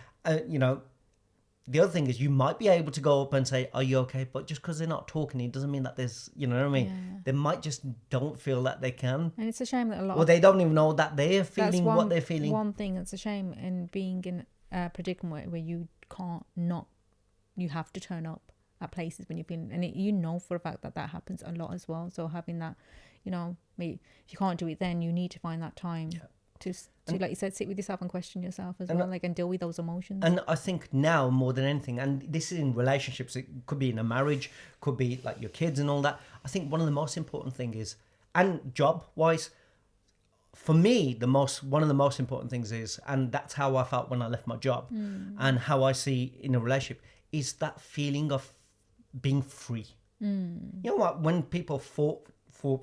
Speaker 2: The other thing is you might be able to go up and say, are you okay? But just because they're not talking, it doesn't mean that there's, you know what I mean?
Speaker 1: Yeah.
Speaker 2: They might just don't feel that they can.
Speaker 1: And it's a shame that a lot
Speaker 2: Or they don't even know that they're feeling
Speaker 1: that's
Speaker 2: what they're feeling.
Speaker 1: One thing that's a shame in being in a predicament where you can't not, you have to turn up at places when you've been, and for a fact that happens a lot as well. So having that, maybe if you can't do it, then you need to find that time to like you said, sit with yourself and question yourself as well, and deal with those emotions.
Speaker 2: And I think now more than anything, and this is in relationships, it could be in a marriage, could be like your kids and all that. I think one of the most important thing is, and job wise, for me, one of the most important things is, and that's how I felt when I left my job, and how I see in a relationship, is that feeling of being free. You know what? When people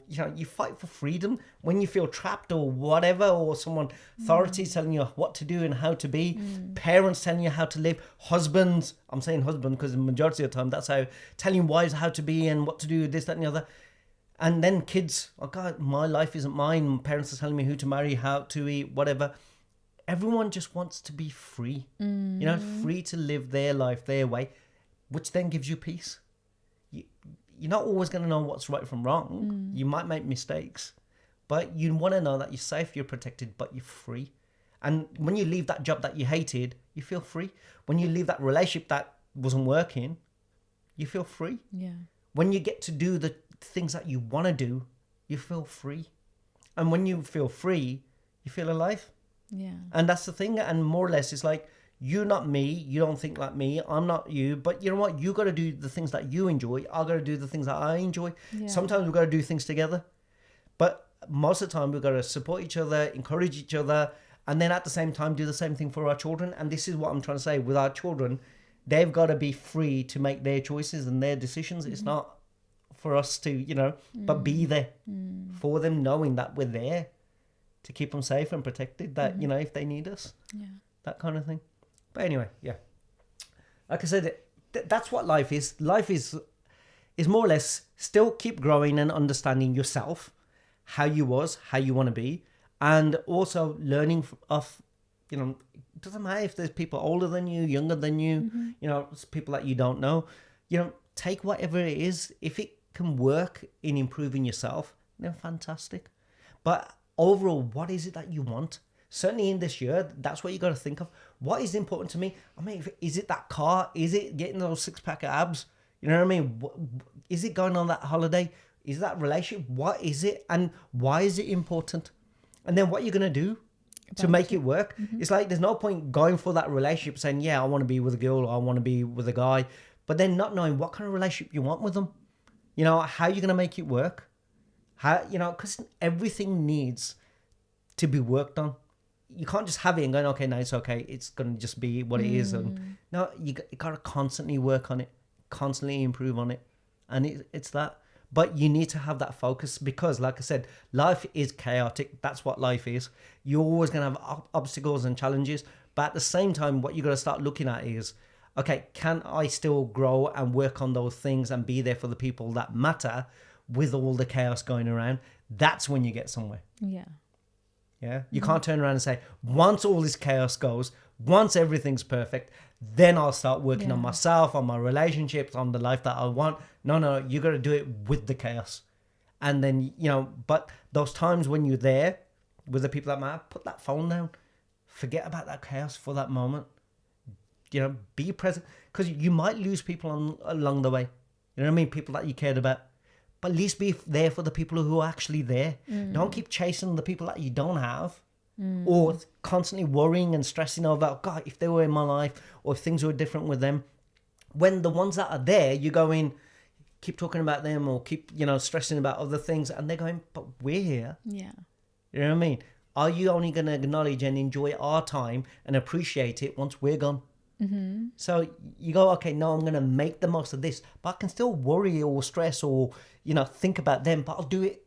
Speaker 2: you fight for freedom, when you feel trapped or whatever, or someone, authority telling you what to do and how to be, parents telling you how to live, husbands, I'm saying husband because the majority of the time that's how, telling wives how to be and what to do, this, that and the other. And then kids, oh God, my life isn't mine. Parents are telling me who to marry, how to eat, whatever. Everyone just wants to be free, free to live their life their way, which then gives you peace. You're not always going to know what's right from wrong. You might make mistakes, but you want to know that you're safe, you're protected, but you're free. And when you leave that job that you hated, you feel free. When you leave that relationship that wasn't working, you feel free.
Speaker 1: Yeah.
Speaker 2: When you get to do the things that you want to do, you feel free. And when you feel free, you feel alive.
Speaker 1: Yeah.
Speaker 2: And that's the thing. And more or less, it's like, you're not me, you don't think like me, I'm not you, but you know what, you got to do the things that you enjoy, I got to do the things that I enjoy. Sometimes we've got to do things together, but most of the time we've got to support each other, encourage each other, and then at the same time do the same thing for our children. And this is what I'm trying to say, with our children, they've got to be free to make their choices and their decisions. It's not for us to, but be there for them, knowing that we're there to keep them safe and protected, that, if they need us, that kind of thing. But anyway, like I said, that's what life is. Life is more or less still keep growing and understanding yourself, how you want to be, and also learning of, it doesn't matter if there's people older than you, younger than you, it's people that you don't know, take whatever it is. If it can work in improving yourself, then fantastic. But overall, what is it that you want? Certainly in this year, that's what you got to think of. What is important to me? I mean, is it that car? Is it getting those 6-pack abs? You know what I mean? Is it going on that holiday? Is that relationship? What is it? And why is it important? And then what you're going to do to make it work. It's like there's no point going for that relationship saying, yeah, I want to be with a girl or I want to be with a guy, but then not knowing what kind of relationship you want with them. You know, how are you going to make it work? How, you know, because everything needs to be worked on. You can't just have it and going, okay, no, it's okay. It's going to just be what it is. And no, you got to constantly work on it, constantly improve on it. And it's that. But you need to have that focus because, like I said, life is chaotic. That's what life is. You're always going to have obstacles and challenges. But at the same time, what you got to start looking at is, okay, can I still grow and work on those things and be there for the people that matter with all the chaos going around? That's when you get somewhere.
Speaker 1: Yeah.
Speaker 2: Yeah. You can't turn around and say, once all this chaos goes, once everything's perfect, then I'll start working on myself, on my relationships, on the life that I want. No, you got to do it with the chaos. And then, you know, but those times when you're there with the people that matter, put that phone down. Forget about that chaos for that moment. You know, be present. Because you might lose people along the way. You know what I mean? People that you cared about. But at least be there for the people who are actually there. Don't keep chasing the people that you don't have. Or constantly worrying and stressing over, God, if they were in my life or if things were different with them. When the ones that are there, you're going, keep talking about them or keep, you know, stressing about other things. And they're going, but we're here.
Speaker 1: Yeah.
Speaker 2: You know what I mean? Are you only going to acknowledge and enjoy our time and appreciate it once we're gone? So you go, okay, no, I'm going to make the most of this. But I can still worry or stress or, you know, think about them. But I'll do it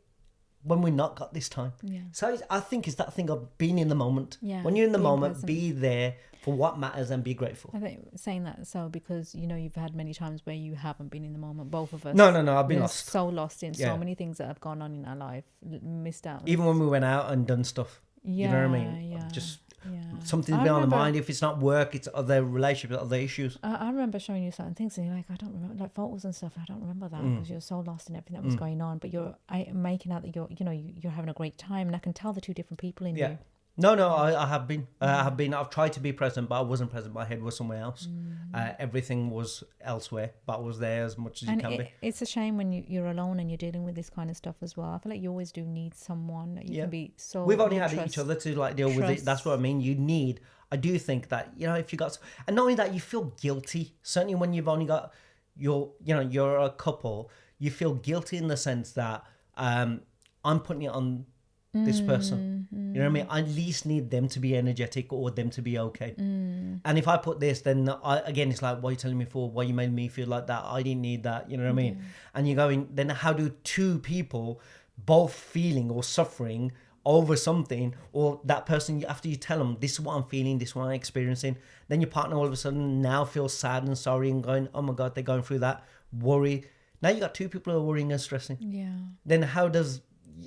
Speaker 2: when we're not got this time.
Speaker 1: Yeah.
Speaker 2: So I think it's that thing of being in the moment.
Speaker 1: Yeah,
Speaker 2: When you're in the
Speaker 1: being
Speaker 2: moment,
Speaker 1: present.
Speaker 2: be there for what matters and be grateful.
Speaker 1: I think saying that so because, you know, you've had many times where you haven't been in the moment. Both of us.
Speaker 2: No, I've been
Speaker 1: We're
Speaker 2: lost.
Speaker 1: so lost in
Speaker 2: Yeah.
Speaker 1: so many things that have gone on in our life. Missed out.
Speaker 2: Even when we went out and done stuff.
Speaker 1: Yeah,
Speaker 2: You know what I mean?
Speaker 1: yeah.
Speaker 2: Just
Speaker 1: Yeah.
Speaker 2: something's
Speaker 1: I
Speaker 2: been on the
Speaker 1: remember-
Speaker 2: mind. If it's not work, it's other relationships, other issues.
Speaker 1: I remember showing you certain things and you're like, I don't remember, like photos and stuff. I don't remember that because you're so lost in everything that was going on. But you're making out that you're having a great time, and I can tell the two different people in
Speaker 2: Yeah.
Speaker 1: you.
Speaker 2: No, I have been. I've tried to be present, but I wasn't present. My head was somewhere else. Everything was elsewhere, but I was there as much as you can be.
Speaker 1: It's a shame when you're alone and you're dealing with this kind of stuff as well. I feel like you always do need someone that you can be so.
Speaker 2: We've only
Speaker 1: you
Speaker 2: had
Speaker 1: trust.
Speaker 2: each other to like deal with it. That's
Speaker 1: Trust.
Speaker 2: what I mean. You need. I do think that, you know, if you got, and not only that, you feel guilty. Certainly when you've only got you're a couple, you feel guilty in the sense that I'm putting it on this person. You know what I mean? I at least need them to be energetic or them to be okay. And if I put this, then again, it's like, what are you telling me for? Why you made me feel like that? I didn't need that. You know what I mean? And you're going, then how do two people both feeling or suffering over something, or that person, after you tell them, this is what I'm feeling, this is what I'm experiencing, then your partner all of a sudden now feels sad and sorry and going, oh my God, they're going through that, worry. Now you got two people who are worrying and stressing.
Speaker 1: Yeah.
Speaker 2: Then how does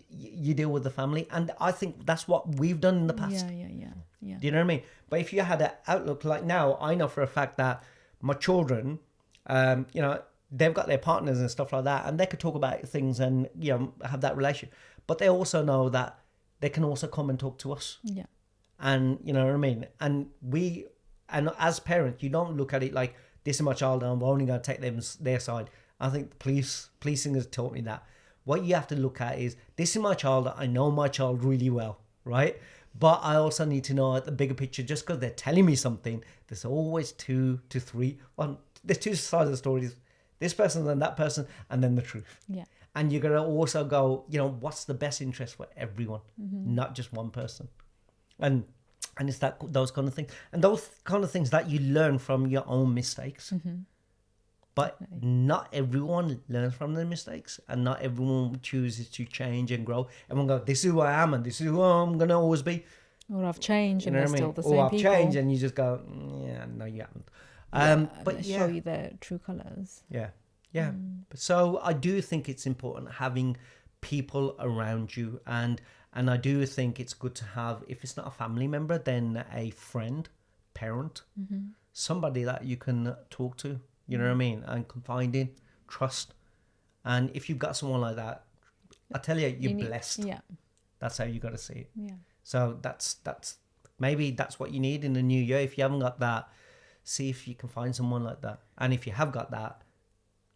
Speaker 2: you deal with the family? And I think that's what we've done in the past.
Speaker 1: Yeah.
Speaker 2: Do you know what I mean? But if you had an outlook like now, I know for a fact that my children, you know, they've got their partners and stuff like that, and they could talk about things and, you know, have that relationship. But they also know that they can also come and talk to us.
Speaker 1: Yeah.
Speaker 2: And you know what I mean? And as parents, you don't look at it like, this is my child and I'm only going to take their side. I think policing has taught me that. What you have to look at is, this is my child. I know my child really well, right? But I also need to know the bigger picture. Just because they're telling me something, there's always 2 to 3. Well, there's two sides of the stories. This person and that person, and then the truth.
Speaker 1: Yeah.
Speaker 2: And you're going to also go, you know, what's the best interest for everyone, not just one person. And it's those kind of things. And those kind of things that you learn from your own mistakes. But not everyone learns from their mistakes, and not everyone chooses to change and grow. Everyone goes, this is who I am and this is who I'm going to always be.
Speaker 1: Or I've changed,
Speaker 2: You
Speaker 1: and
Speaker 2: know
Speaker 1: they're
Speaker 2: what I
Speaker 1: still
Speaker 2: mean?
Speaker 1: the
Speaker 2: Or
Speaker 1: same
Speaker 2: I've
Speaker 1: people.
Speaker 2: changed, and you just go, yeah, no, you haven't. But
Speaker 1: they
Speaker 2: yeah.
Speaker 1: show you their true colours.
Speaker 2: Yeah. So I do think it's important having people around you, and I do think it's good to have, if it's not a family member, then a friend, parent, somebody that you can talk to, you know what I mean, and confide in, trust. And if you've got someone like that, I tell you, you're blessed.
Speaker 1: Yeah.
Speaker 2: That's how you got to see it.
Speaker 1: Yeah.
Speaker 2: So that's maybe that's what you need in the new year. If you haven't got that, see if you can find someone like that. And if you have got that,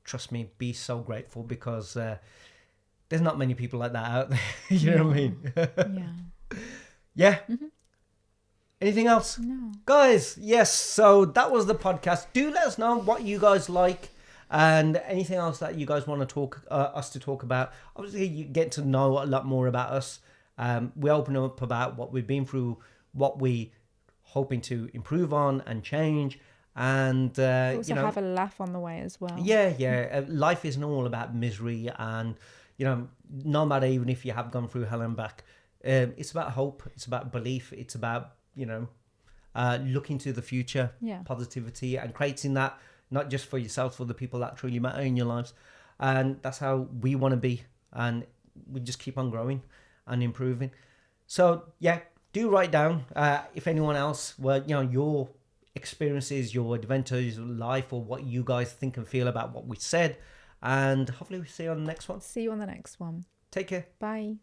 Speaker 2: trust me, be so grateful, because there's not many people like that out there. You know what I mean?
Speaker 1: Yeah.
Speaker 2: Yeah. Anything else?
Speaker 1: No.
Speaker 2: Guys, yes, so that was the podcast. Do let us know what you guys like and anything else that you guys want to talk us to talk about. Obviously, you get to know a lot more about us. We open up about what we've been through, what we hoping to improve on and change, and
Speaker 1: Also have a laugh on the way as well.
Speaker 2: yeah. Life isn't all about misery, and no matter even if you have gone through hell and back, it's about hope. It's about belief. It's about looking to the future, positivity, and creating that not just for yourself, for the people that truly matter in your lives. And that's how we want to be, and we just keep on growing and improving. So yeah, do write down if anyone else, your experiences, your adventures, life, or what you guys think and feel about what we said. And hopefully we'll see you on the next one.
Speaker 1: See you on the next one.
Speaker 2: Take care.
Speaker 1: Bye.